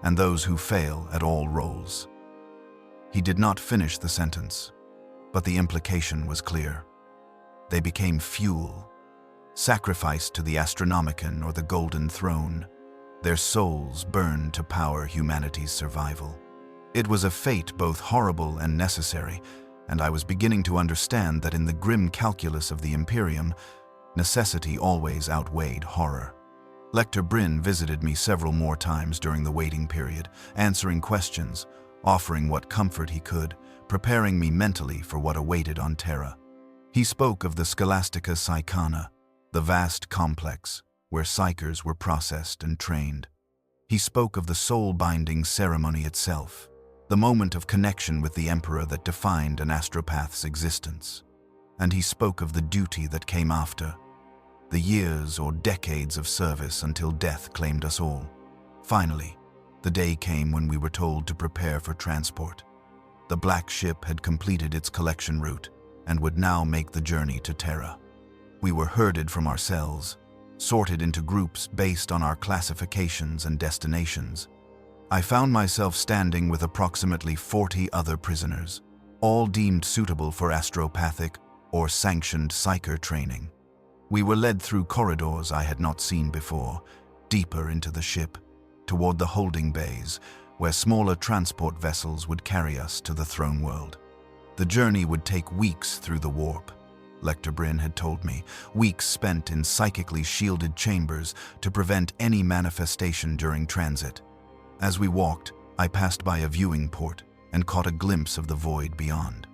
Speaker 1: and those who fail at all roles. He did not finish the sentence, but the implication was clear. They became fuel, sacrificed to the Astronomicon or the Golden Throne. Their souls burned to power humanity's survival. It was a fate both horrible and necessary, and I was beginning to understand that in the grim calculus of the Imperium, necessity always outweighed horror. Lector Bryn visited me several more times during the waiting period, answering questions, offering what comfort he could, preparing me mentally for what awaited on Terra. He spoke of the Scholastica Psychana, the vast complex where psychers were processed and trained. He spoke of the soul-binding ceremony itself, the moment of connection with the Emperor that defined an astropath's existence. And he spoke of the duty that came after, the years or decades of service until death claimed us all. Finally, the day came when we were told to prepare for transport. The black ship had completed its collection route and would now make the journey to Terra. We were herded from our cells, sorted into groups based on our classifications and destinations. I found myself standing with approximately 40 other prisoners, all deemed suitable for astropathic or sanctioned psyker training. We were led through corridors I had not seen before, deeper into the ship, toward the holding bays, where smaller transport vessels would carry us to the throne world. The journey would take weeks through the warp, Lector Bryn had told me, weeks spent in psychically shielded chambers to prevent any manifestation during transit. As we walked, I passed by a viewing port and caught a glimpse of the void beyond.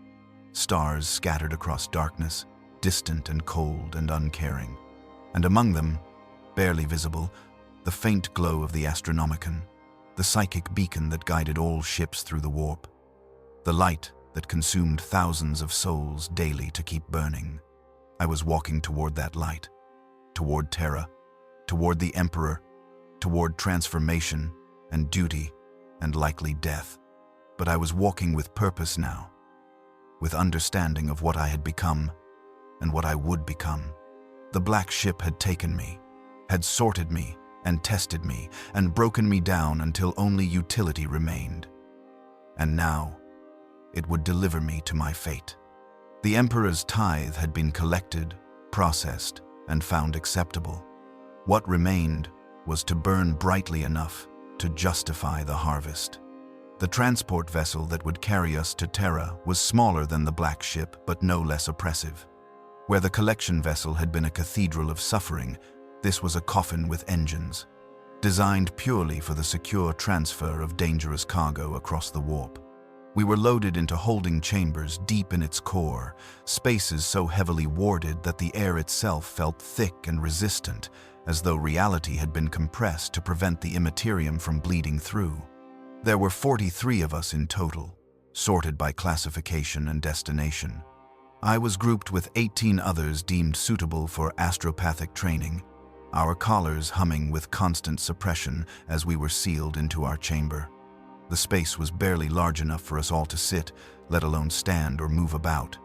Speaker 1: Stars scattered across darkness, distant and cold and uncaring. And among them, barely visible, the faint glow of the Astronomicon, the psychic beacon that guided all ships through the warp. The light that consumed thousands of souls daily to keep burning. I was walking toward that light, toward Terra, toward the Emperor, toward transformation and duty and likely death. But I was walking with purpose now, with understanding of what I had become and what I would become. The black ship had taken me, had sorted me and tested me and broken me down until only utility remained. And now, it would deliver me to my fate. The Emperor's tithe had been collected, processed, and found acceptable. What remained was to burn brightly enough to justify the harvest. The transport vessel that would carry us to Terra was smaller than the black ship, but no less oppressive. Where the collection vessel had been a cathedral of suffering, this was a coffin with engines, designed purely for the secure transfer of dangerous cargo across the warp. We were loaded into holding chambers deep in its core, spaces so heavily warded that the air itself felt thick and resistant, as though reality had been compressed to prevent the immaterium from bleeding through. There were 43 of us in total, sorted by classification and destination. I was grouped with 18 others deemed suitable for astropathic training. our collars humming with constant suppression as we were sealed into our chamber. The space was barely large enough for us all to sit, let alone stand or move about.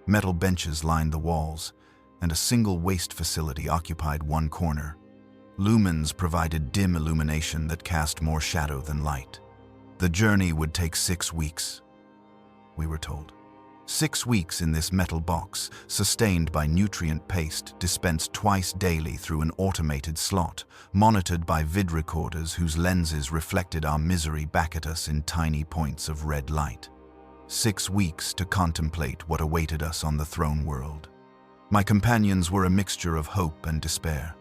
Speaker 1: Metal benches lined the walls, and a single waste facility occupied one corner. Lumens provided dim illumination that cast more shadow than light. The journey would take 6 weeks, we were told. 6 weeks in this metal box, sustained by nutrient paste dispensed twice daily through an automated slot, monitored by vid recorders whose lenses reflected our misery back at us in tiny points of red light. 6 weeks to contemplate what awaited us on the throne world. My companions were a mixture of hope and despair.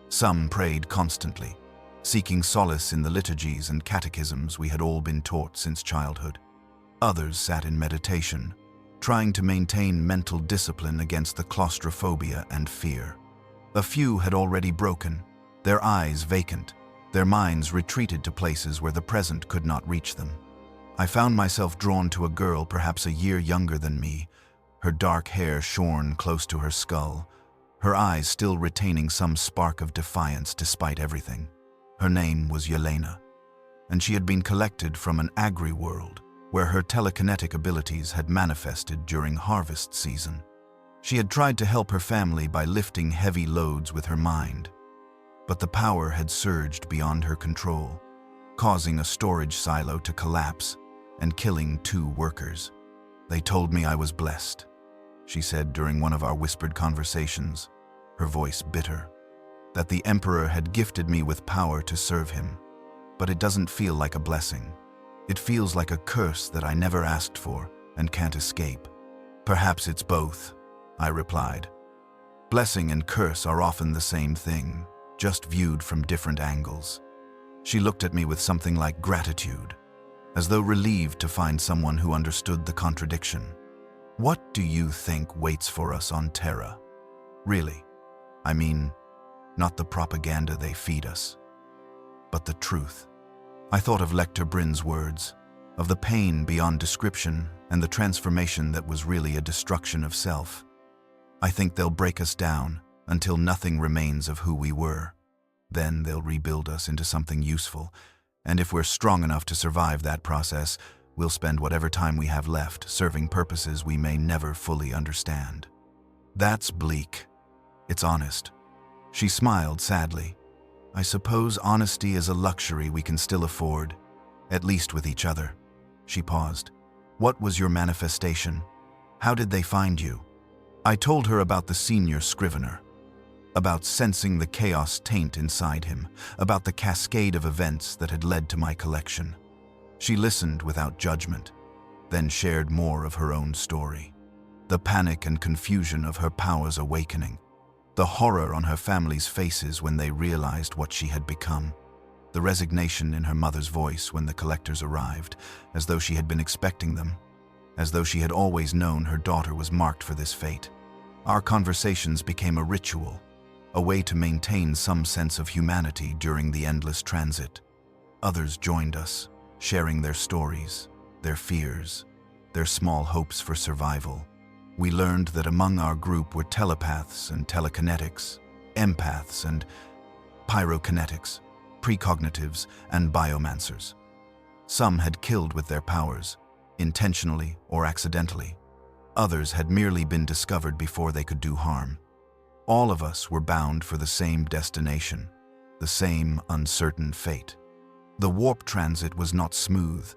Speaker 1: Some prayed constantly, seeking solace in the liturgies and catechisms we had all been taught since childhood. Others sat in meditation, trying to maintain mental discipline against the claustrophobia and fear. A few had already broken, their eyes vacant, their minds retreated to places where the present could not reach them. I found myself drawn to a girl perhaps a year younger than me, her dark hair shorn close to her skull, her eyes still retaining some spark of defiance despite everything. Her name was Yelena, and she had been collected from an agri-world where her telekinetic abilities had manifested during harvest season. She had tried to help her family by lifting heavy loads with her mind, but the power had surged beyond her control, causing a storage silo to collapse and killing 2 workers. "They told me I was blessed," she said during one of our whispered conversations, her voice bitter, "that the Emperor had gifted me with power to serve him. But it doesn't feel like a blessing. It feels like a curse that I never asked for and can't escape." "Perhaps it's both," I replied. "Blessing and curse are often the same thing, just viewed from different angles." She looked at me with something like gratitude, as though relieved to find someone who understood the contradiction. "What do you think waits for us on Terra? Really, I mean, not the propaganda they feed us, but the truth." I thought of Lector Bryn's words, of the pain beyond description and the transformation that was really a destruction of self. "I think they'll break us down until nothing remains of who we were. Then they'll rebuild us into something useful, and if we're strong enough to survive that process, we'll spend whatever time we have left serving purposes we may never fully understand." "That's bleak. It's honest." She smiled sadly. "I suppose honesty is a luxury we can still afford, at least with each other." She paused. "What was your manifestation? How did they find you?" I told her about the senior scrivener, about sensing the chaos taint inside him, about the cascade of events that had led to my collection. She listened without judgment, then shared more of her own story. The panic and confusion of her powers awakening, the horror on her family's faces when they realized what she had become, the resignation in her mother's voice when the collectors arrived, as though she had been expecting them, as though she had always known her daughter was marked for this fate. Our conversations became a ritual, a way to maintain some sense of humanity during the endless transit. Others joined us, sharing their stories, their fears, their small hopes for survival. We learned that among our group were telepaths and telekinetics, empaths and pyrokinetics, precognitives and biomancers. Some had killed with their powers, intentionally or accidentally. Others had merely been discovered before they could do harm. All of us were bound for the same destination, the same uncertain fate. The warp transit was not smooth.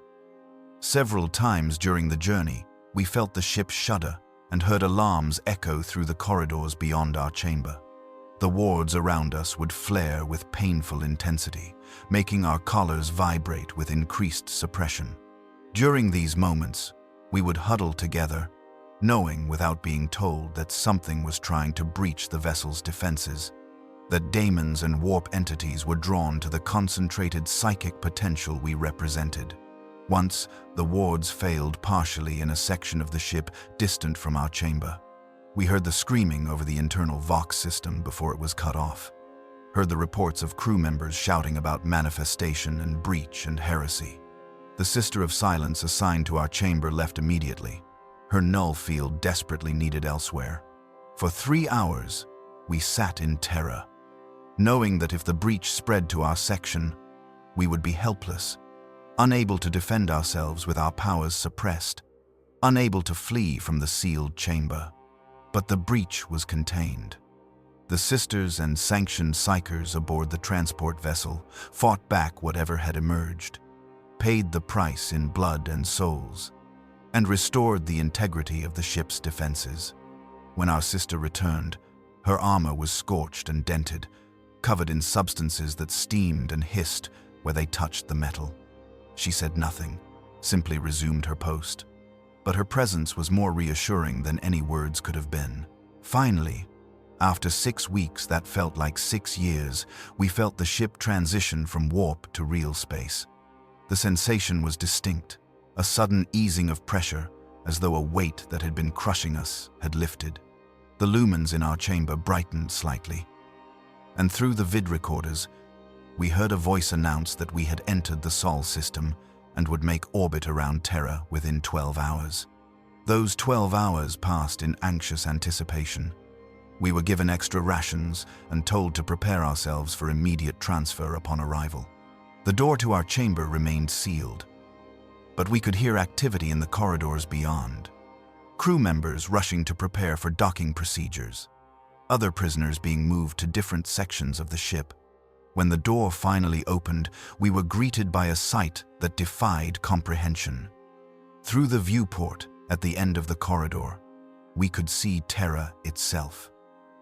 Speaker 1: Several times during the journey, we felt the ship shudder and heard alarms echo through the corridors beyond our chamber. The wards around us would flare with painful intensity, making our collars vibrate with increased suppression. During these moments, we would huddle together, knowing without being told that something was trying to breach the vessel's defenses, that daemons and warp entities were drawn to the concentrated psychic potential we represented. Once, the wards failed partially in a section of the ship distant from our chamber. We heard the screaming over the internal Vox system before it was cut off, heard the reports of crew members shouting about manifestation and breach and heresy. The Sister of Silence assigned to our chamber left immediately, her null field desperately needed elsewhere. For 3 hours, we sat in terror. knowing that if the breach spread to our section, we would be helpless, unable to defend ourselves with our powers suppressed, unable to flee from the sealed chamber. But the breach was contained. The sisters and sanctioned psychers aboard the transport vessel fought back whatever had emerged, paid the price in blood and souls, and restored the integrity of the ship's defenses. When our sister returned, her armor was scorched and dented, covered in substances that steamed and hissed where they touched the metal. She said nothing, simply resumed her post. But her presence was more reassuring than any words could have been. Finally, after 6 weeks that felt like 6 years, we felt the ship transition from warp to real space. The sensation was distinct, a sudden easing of pressure, as though a weight that had been crushing us had lifted. The lumens in our chamber brightened slightly, and through the vid recorders, we heard a voice announce that we had entered the Sol system and would make orbit around Terra within 12 hours. Those 12 hours passed in anxious anticipation. We were given extra rations and told to prepare ourselves for immediate transfer upon arrival. The door to our chamber remained sealed, but we could hear activity in the corridors beyond. Crew members rushing to prepare for docking procedures, other prisoners being moved to different sections of the ship. When the door finally opened, we were greeted by a sight that defied comprehension. Through the viewport at the end of the corridor, we could see Terra itself,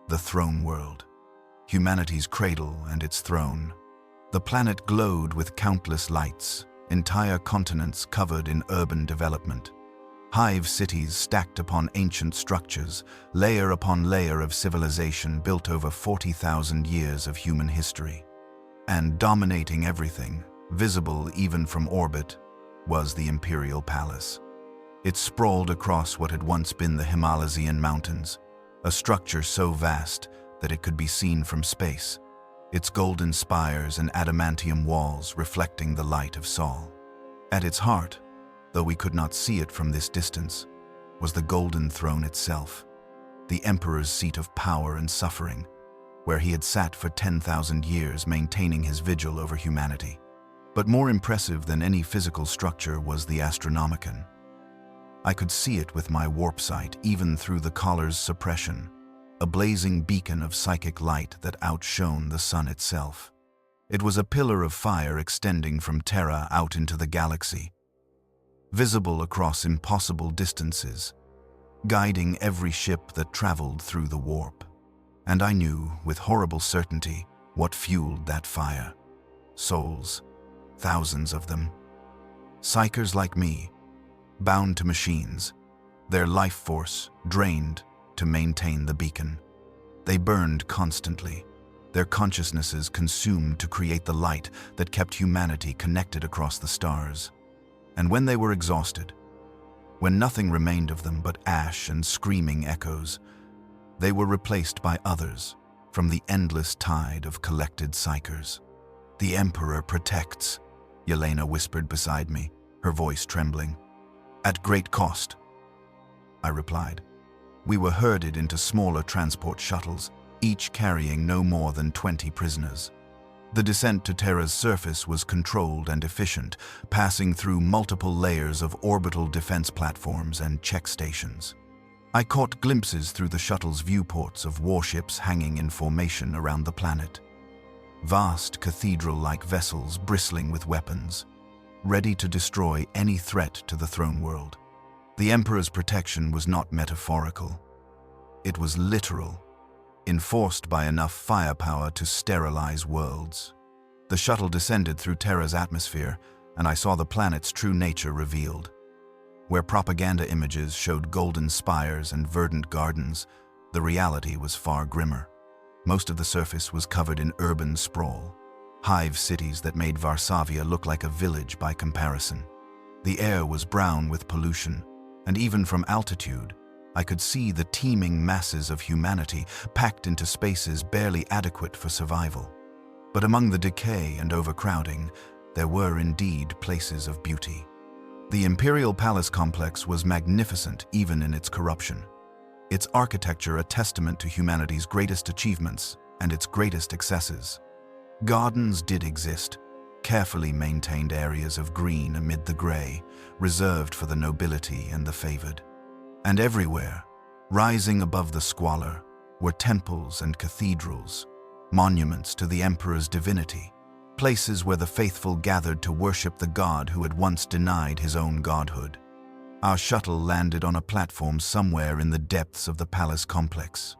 Speaker 1: the throne world, humanity's cradle and its throne. The planet glowed with countless lights, entire continents covered in urban development. Hive cities stacked upon ancient structures, layer upon layer of civilization built over 40,000 years of human history. And dominating everything, visible even from orbit, was the Imperial Palace. It sprawled across what had once been the Himalayan mountains, a structure so vast that it could be seen from space, its golden spires and adamantium walls reflecting the light of Sol. At its heart, though we could not see it from this distance, was the golden throne itself, the Emperor's seat of power and suffering, where he had sat for 10,000 years maintaining his vigil over humanity. But more impressive than any physical structure was the Astronomicon. I could see it with my warp sight even through the collar's suppression, a blazing beacon of psychic light that outshone the sun itself. It was a pillar of fire extending from Terra out into the galaxy, visible across impossible distances, guiding every ship that traveled through the warp. And I knew, with horrible certainty, what fueled that fire. Souls, thousands of them. Psychers like me, bound to machines, their life force drained to maintain the beacon. They burned constantly, their consciousnesses consumed to create the light that kept humanity connected across the stars. And when they were exhausted, when nothing remained of them but ash and screaming echoes, they were replaced by others from the endless tide of collected psychers. "The Emperor protects," Yelena whispered beside me, her voice trembling. "At great cost," I replied. We were herded into smaller transport shuttles, each carrying no more than 20 prisoners. The descent to Terra's surface was controlled and efficient, passing through multiple layers of orbital defense platforms and check stations. I caught glimpses through the shuttle's viewports of warships hanging in formation around the planet. Vast cathedral-like vessels bristling with weapons, ready to destroy any threat to the throne world. The Emperor's protection was not metaphorical. It was literal, enforced by enough firepower to sterilize worlds. The shuttle descended through Terra's atmosphere, and I saw the planet's true nature revealed. Where propaganda images showed golden spires and verdant gardens, the reality was far grimmer. Most of the surface was covered in urban sprawl, hive cities that made Varsavia look like a village by comparison. The air was brown with pollution, and even from altitude, I could see the teeming masses of humanity packed into spaces barely adequate for survival. But among the decay and overcrowding, there were indeed places of beauty. The Imperial Palace complex was magnificent even in its corruption, its architecture a testament to humanity's greatest achievements and its greatest excesses. Gardens did exist, carefully maintained areas of green amid the grey, reserved for the nobility and the favored. And everywhere, rising above the squalor, were temples and cathedrals, monuments to the emperor's divinity, places where the faithful gathered to worship the god who had once denied his own godhood. Our shuttle landed on a platform somewhere in the depths of the palace complex.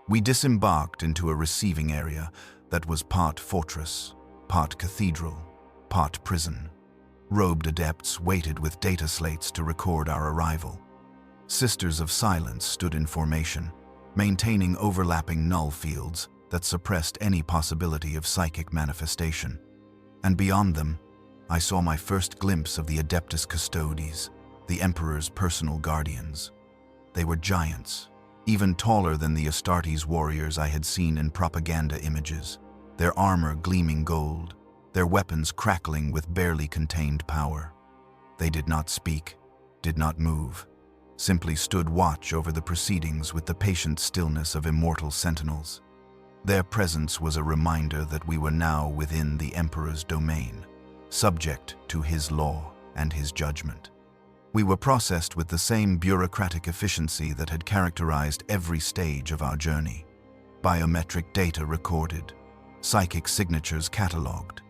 Speaker 1: We disembarked into a receiving area that was part fortress, part cathedral, part prison. Robed adepts waited with data slates to record our arrival. Sisters of Silence stood in formation, maintaining overlapping null fields that suppressed any possibility of psychic manifestation. And beyond them, I saw my first glimpse of the Adeptus Custodes, the Emperor's personal guardians. They were giants, even taller than the Astartes warriors I had seen in propaganda images, their armor gleaming gold, their weapons crackling with barely contained power. They did not speak, did not move, simply stood watch over the proceedings with the patient stillness of immortal sentinels. Their presence was a reminder that we were now within the Emperor's domain, subject to his law and his judgment. We were processed with the same bureaucratic efficiency that had characterized every stage of our journey. Biometric data recorded, psychic signatures catalogued,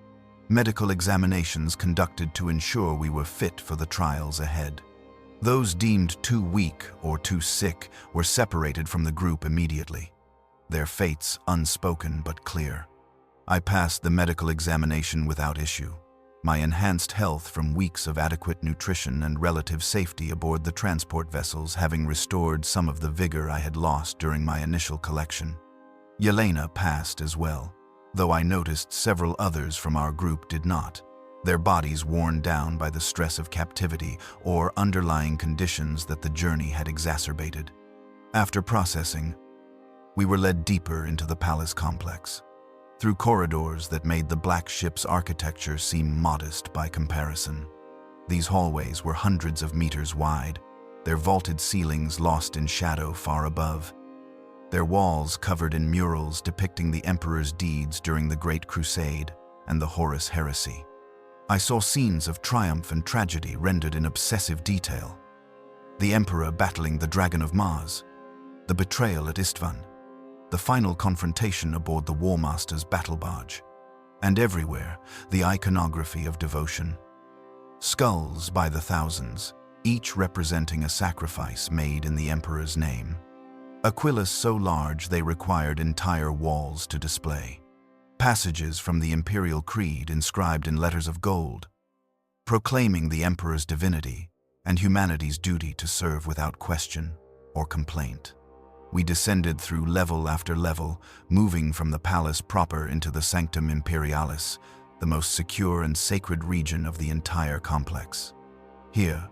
Speaker 1: medical examinations conducted to ensure we were fit for the trials ahead. Those deemed too weak or too sick were separated from the group immediately, their fates unspoken but clear. I passed the medical examination without issue, my enhanced health from weeks of adequate nutrition and relative safety aboard the transport vessels having restored some of the vigor I had lost during my initial collection. Yelena passed as well, though I noticed several others from our group did not, their bodies worn down by the stress of captivity or underlying conditions that the journey had exacerbated. After processing, we were led deeper into the palace complex, through corridors that made the Black Ship's architecture seem modest by comparison. These hallways were hundreds of meters wide, their vaulted ceilings lost in shadow far above, their walls covered in murals depicting the Emperor's deeds during the Great Crusade and the Horus Heresy. I saw scenes of triumph and tragedy rendered in obsessive detail. The Emperor battling the Dragon of Mars, the betrayal at Istvan, the final confrontation aboard the War Master's battle barge, and everywhere the iconography of devotion. Skulls by the thousands, each representing a sacrifice made in the Emperor's name. Aquilus so large they required entire walls to display. Passages from the Imperial Creed inscribed in letters of gold, proclaiming the Emperor's divinity and humanity's duty to serve without question or complaint. We descended through level after level, moving from the palace proper into the Sanctum Imperialis, the most secure and sacred region of the entire complex. Here,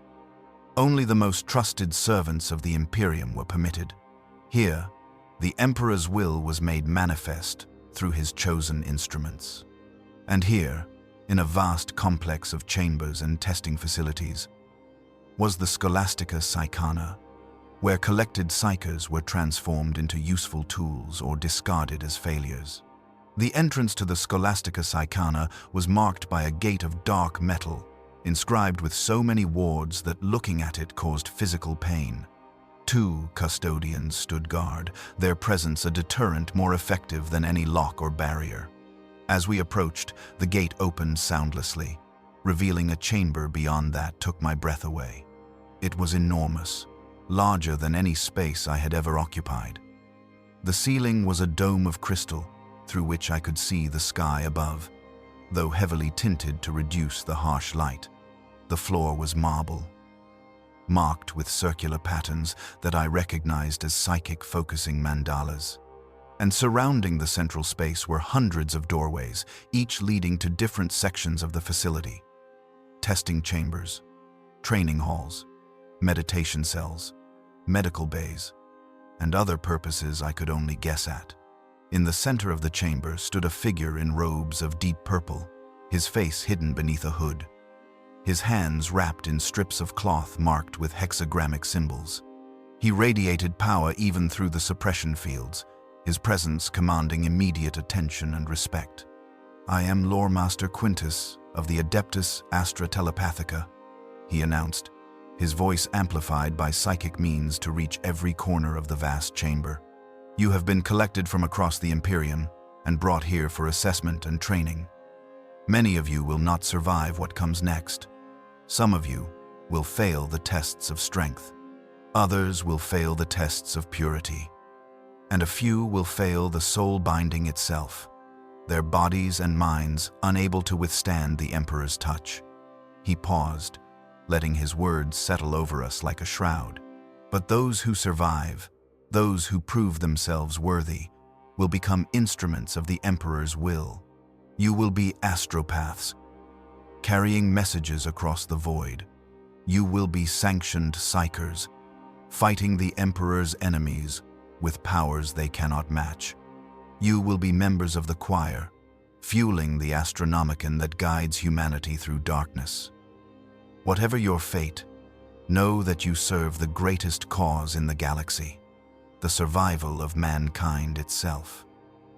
Speaker 1: only the most trusted servants of the Imperium were permitted. Here, the Emperor's will was made manifest through his chosen instruments. And here, in a vast complex of chambers and testing facilities, was the Scholastica Psychana, where collected psychers were transformed into useful tools or discarded as failures. The entrance to the Scholastica Psychana was marked by a gate of dark metal, inscribed with so many wards that looking at it caused physical pain. 2 custodians stood guard, their presence a deterrent more effective than any lock or barrier. As we approached, the gate opened soundlessly, revealing a chamber beyond that took my breath away. It was enormous, larger than any space I had ever occupied. The ceiling was a dome of crystal, through which I could see the sky above, though heavily tinted to reduce the harsh light. The floor was marble, marked with circular patterns that I recognized as psychic focusing mandalas. And surrounding the central space were hundreds of doorways, each leading to different sections of the facility. Testing chambers, training halls, meditation cells, medical bays, and other purposes I could only guess at. In the center of the chamber stood a figure in robes of deep purple, his face hidden beneath a hood, his hands wrapped in strips of cloth marked with hexagrammic symbols. He radiated power even through the suppression fields, his presence commanding immediate attention and respect. "I am Lore Master Quintus of the Adeptus Astra Telepathica," he announced, his voice amplified by psychic means to reach every corner of the vast chamber. "You have been collected from across the Imperium and brought here for assessment and training. Many of you will not survive what comes next. Some of you will fail the tests of strength. Others will fail the tests of purity. And a few will fail the soul binding itself, their bodies and minds unable to withstand the Emperor's touch." He paused, letting his words settle over us like a shroud. "But those who survive, those who prove themselves worthy, will become instruments of the Emperor's will. You will be astropaths, carrying messages across the void. You will be sanctioned psychers, fighting the Emperor's enemies with powers they cannot match. You will be members of the choir, fueling the Astronomicon that guides humanity through darkness. Whatever your fate, know that you serve the greatest cause in the galaxy, the survival of mankind itself."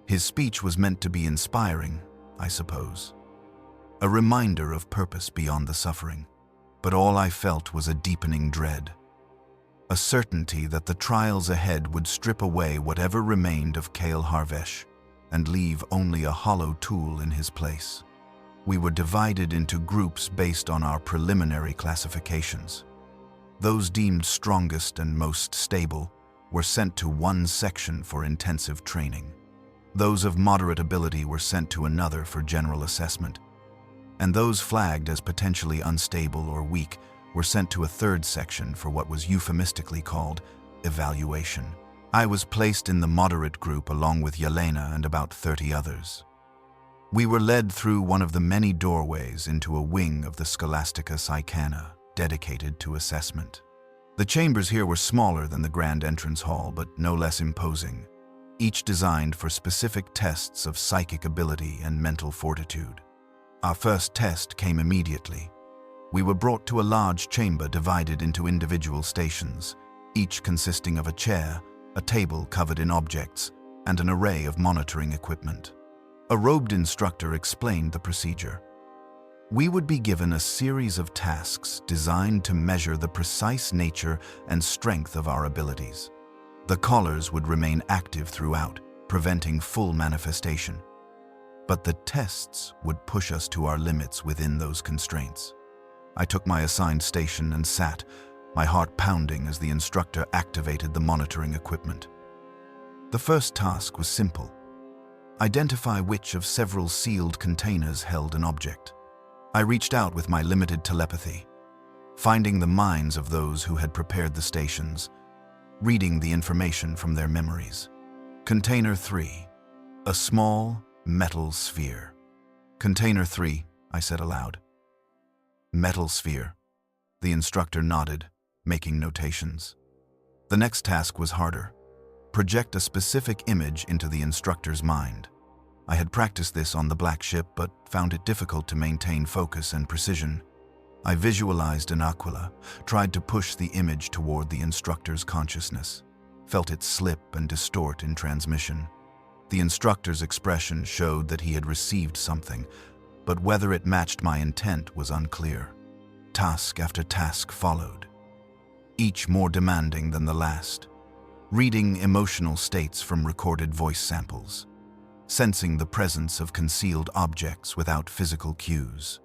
Speaker 1: His speech was meant to be inspiring, I suppose, a reminder of purpose beyond the suffering. But all I felt was a deepening dread, a certainty that the trials ahead would strip away whatever remained of Kale Harvesh and leave only a hollow tool in his place. We were divided into groups based on our preliminary classifications. Those deemed strongest and most stable were sent to one section for intensive training. Those of moderate ability were sent to another for general assessment, and those flagged as potentially unstable or weak were sent to a third section for what was euphemistically called evaluation. I was placed in the moderate group along with Yelena and about 30 others. We were led through one of the many doorways into a wing of the Scholastica Psychana, dedicated to assessment. The chambers here were smaller than the grand entrance hall, but no less imposing, each designed for specific tests of psychic ability and mental fortitude. Our first test came immediately. We were brought to a large chamber divided into individual stations, each consisting of a chair, a table covered in objects, and an array of monitoring equipment. A robed instructor explained the procedure. We would be given a series of tasks designed to measure the precise nature and strength of our abilities. The collars would remain active throughout, preventing full manifestation. But the tests would push us to our limits within those constraints. I took my assigned station and sat, my heart pounding as the instructor activated the monitoring equipment. The first task was simple. Identify which of several sealed containers held an object. I reached out with my limited telepathy, finding the minds of those who had prepared the stations, reading the information from their memories. Container 3, a small metal sphere. Container 3, I said aloud. Metal sphere. The instructor nodded, making notations. The next task was harder. Project a specific image into the instructor's mind. I had practiced this on the Black Ship, but found it difficult to maintain focus and precision. I visualized an aquila, tried to push the image toward the instructor's consciousness, felt it slip and distort in transmission. The instructor's expression showed that he had received something, but whether it matched my intent was unclear. Task after task followed, each more demanding than the last. Reading emotional states from recorded voice samples, sensing the presence of concealed objects without physical cues,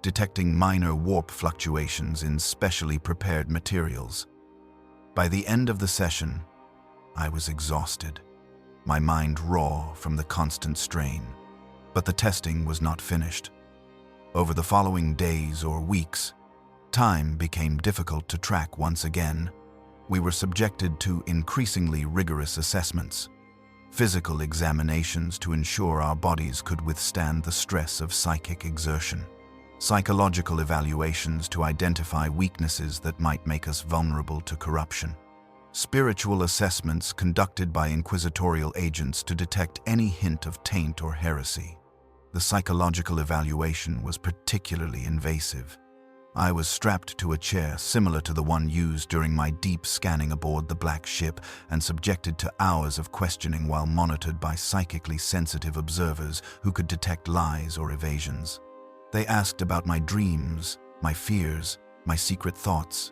Speaker 1: detecting minor warp fluctuations in specially prepared materials. By the end of the session, I was exhausted, my mind raw from the constant strain. But the testing was not finished. Over the following days or weeks, time became difficult to track once again. We were subjected to increasingly rigorous assessments, physical examinations to ensure our bodies could withstand the stress of psychic exertion, psychological evaluations to identify weaknesses that might make us vulnerable to corruption, spiritual assessments conducted by inquisitorial agents to detect any hint of taint or heresy. The psychological evaluation was particularly invasive. I was strapped to a chair similar to the one used during my deep scanning aboard the Black Ship and subjected to hours of questioning while monitored by psychically sensitive observers who could detect lies or evasions. They asked about my dreams, my fears, my secret thoughts.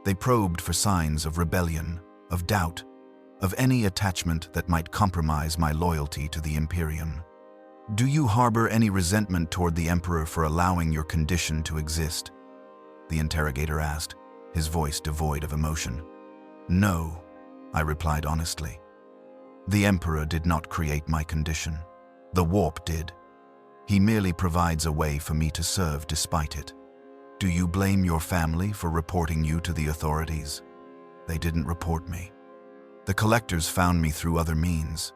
Speaker 1: They probed for signs of rebellion, of doubt, of any attachment that might compromise my loyalty to the Imperium. "Do you harbor any resentment toward the Emperor for allowing your condition to exist?" the interrogator asked, his voice devoid of emotion. "No," I replied honestly. "The Emperor did not create my condition. The warp did. He merely provides a way for me to serve despite it." "Do you blame your family for reporting you to the authorities?" "They didn't report me. The collectors found me through other means.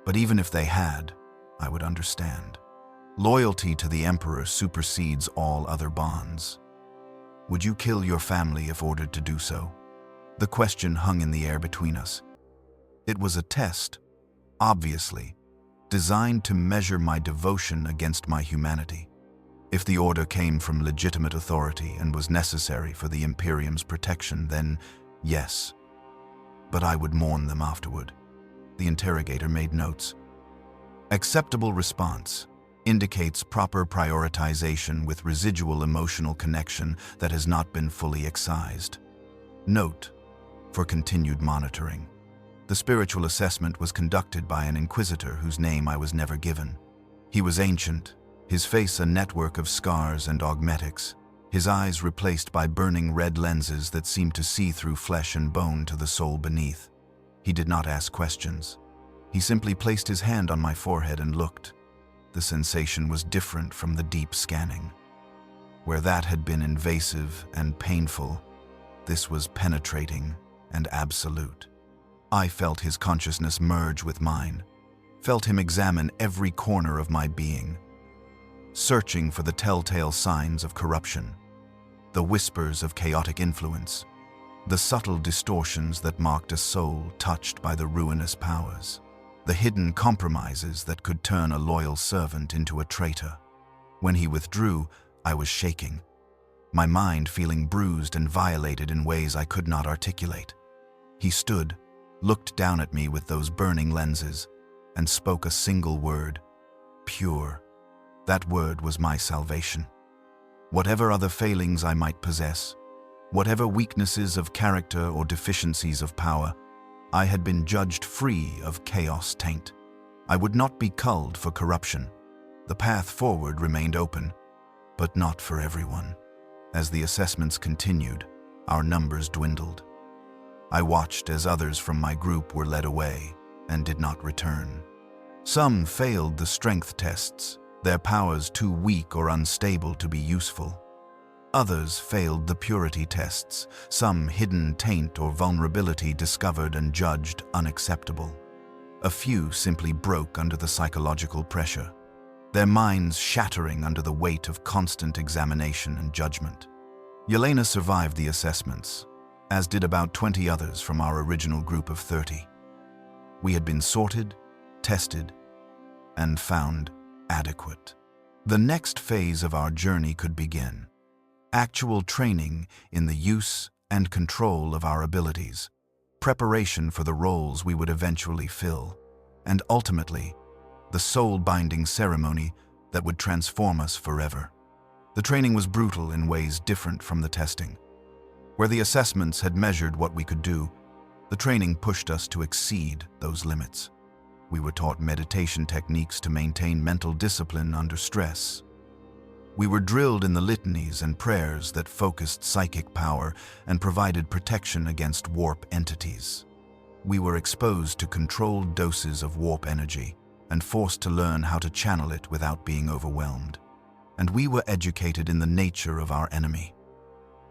Speaker 1: But even if they had, I would understand. Loyalty to the Emperor supersedes all other bonds." "Would you kill your family if ordered to do so?" The question hung in the air between us. It was a test, obviously, designed to measure my devotion against my humanity. If the order came from legitimate authority and was necessary for the Imperium's protection, then yes. But I would mourn them afterward. The interrogator made notes. "Acceptable response. Indicates proper prioritization with residual emotional connection that has not been fully excised. Note, for continued monitoring." The spiritual assessment was conducted by an inquisitor whose name I was never given. He was ancient, his face a network of scars and augmetics, his eyes replaced by burning red lenses that seemed to see through flesh and bone to the soul beneath. He did not ask questions. He simply placed his hand on my forehead and looked. The sensation was different from the deep scanning. Where that had been invasive and painful, this was penetrating and absolute. I felt his consciousness merge with mine, felt him examine every corner of my being, searching for the telltale signs of corruption, the whispers of chaotic influence, the subtle distortions that marked a soul touched by the ruinous powers, the hidden compromises that could turn a loyal servant into a traitor. When he withdrew, I was shaking, my mind feeling bruised and violated in ways I could not articulate. He stood, looked down at me with those burning lenses, and spoke a single word: pure. That word was my salvation. Whatever other failings I might possess, whatever weaknesses of character or deficiencies of power, I had been judged free of chaos taint. I would not be culled for corruption. The path forward remained open, but not for everyone. As the assessments continued, our numbers dwindled. I watched as others from my group were led away and did not return. Some failed the strength tests, their powers too weak or unstable to be useful. Others failed the purity tests, some hidden taint or vulnerability discovered and judged unacceptable. A few simply broke under the psychological pressure, their minds shattering under the weight of constant examination and judgment. Yelena survived the assessments, as did about 20 others from our original group of 30. We had been sorted, tested, and found adequate. The next phase of our journey could begin. Actual training in the use and control of our abilities, preparation for the roles we would eventually fill, and ultimately, the soul-binding ceremony that would transform us forever. The training was brutal in ways different from the testing. Where the assessments had measured what we could do, the training pushed us to exceed those limits. We were taught meditation techniques to maintain mental discipline under stress. We were drilled in the litanies and prayers that focused psychic power and provided protection against warp entities. We were exposed to controlled doses of warp energy and forced to learn how to channel it without being overwhelmed. And we were educated in the nature of our enemy.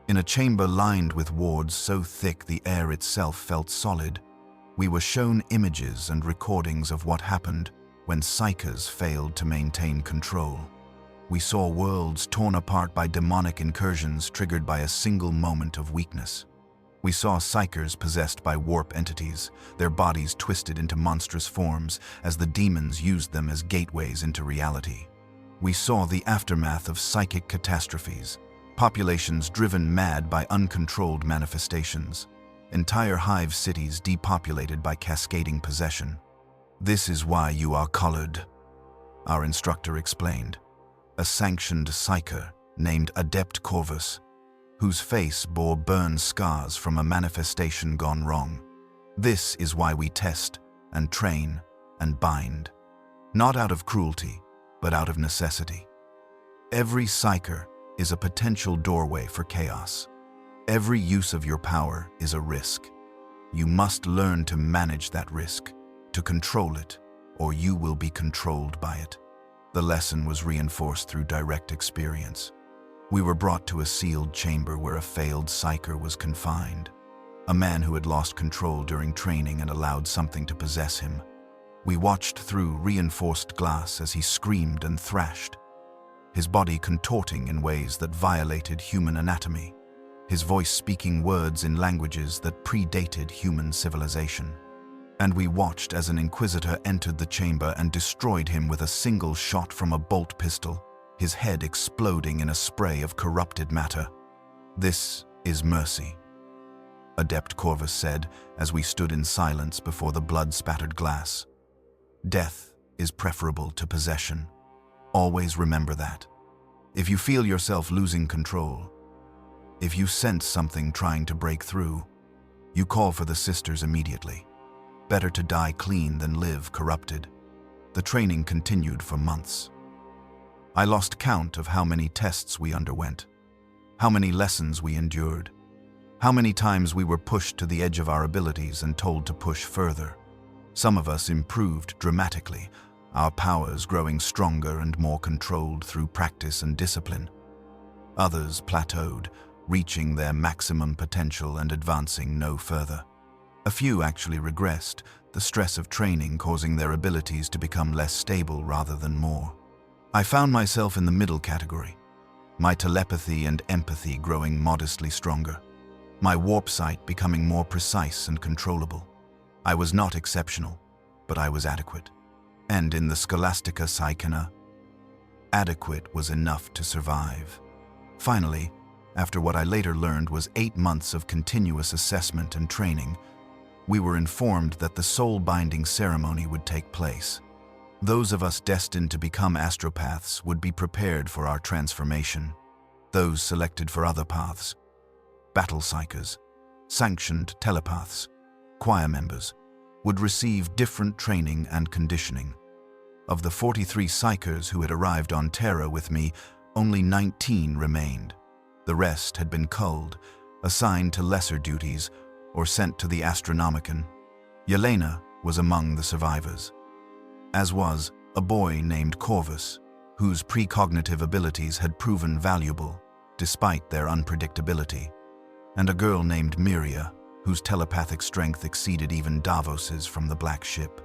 Speaker 1: In a chamber lined with wards so thick the air itself felt solid, we were shown images and recordings of what happened when psychers failed to maintain control. We saw worlds torn apart by demonic incursions triggered by a single moment of weakness. We saw psychers possessed by warp entities, their bodies twisted into monstrous forms as the demons used them as gateways into reality. We saw the aftermath of psychic catastrophes, populations driven mad by uncontrolled manifestations, entire hive cities depopulated by cascading possession. "This is why you are colored," our instructor explained. A sanctioned psyker named Adept Corvus, whose face bore burn scars from a manifestation gone wrong. "This is why we test and train and bind, not out of cruelty, but out of necessity. Every psyker is a potential doorway for chaos. Every use of your power is a risk. You must learn to manage that risk, to control it, or you will be controlled by it." The lesson was reinforced through direct experience. We were brought to a sealed chamber where a failed psyker was confined, a man who had lost control during training and allowed something to possess him. We watched through reinforced glass as he screamed and thrashed, his body contorting in ways that violated human anatomy, his voice speaking words in languages that predated human civilization. And we watched as an inquisitor entered the chamber and destroyed him with a single shot from a bolt pistol, his head exploding in a spray of corrupted matter. "This is mercy," Adept Corvus said as we stood in silence before the blood-spattered glass. "Death is preferable to possession. Always remember that. If you feel yourself losing control, if you sense something trying to break through, you call for the sisters immediately. Better to die clean than live corrupted." The training continued for months. I lost count of how many tests we underwent, how many lessons we endured, how many times we were pushed to the edge of our abilities and told to push further. Some of us improved dramatically, our powers growing stronger and more controlled through practice and discipline. Others plateaued, reaching their maximum potential and advancing no further. A few actually regressed, the stress of training causing their abilities to become less stable rather than more. I found myself in the middle category, my telepathy and empathy growing modestly stronger, my warp sight becoming more precise and controllable. I was not exceptional, but I was adequate. And in the Scholastica Psychena, adequate was enough to survive. Finally, after what I later learned was 8 months of continuous assessment and training, we were informed that the soul-binding ceremony would take place. Those of us destined to become astropaths would be prepared for our transformation. Those selected for other paths, battle psychers, sanctioned telepaths, choir members, would receive different training and conditioning. Of the 43 psychers who had arrived on Terra with me, only 19 remained. The rest had been culled, assigned to lesser duties, or sent to the Astronomicon. Yelena was among the survivors, as was a boy named Corvus, whose precognitive abilities had proven valuable despite their unpredictability, and a girl named Miria, whose telepathic strength exceeded even Davos's from the Black Ship.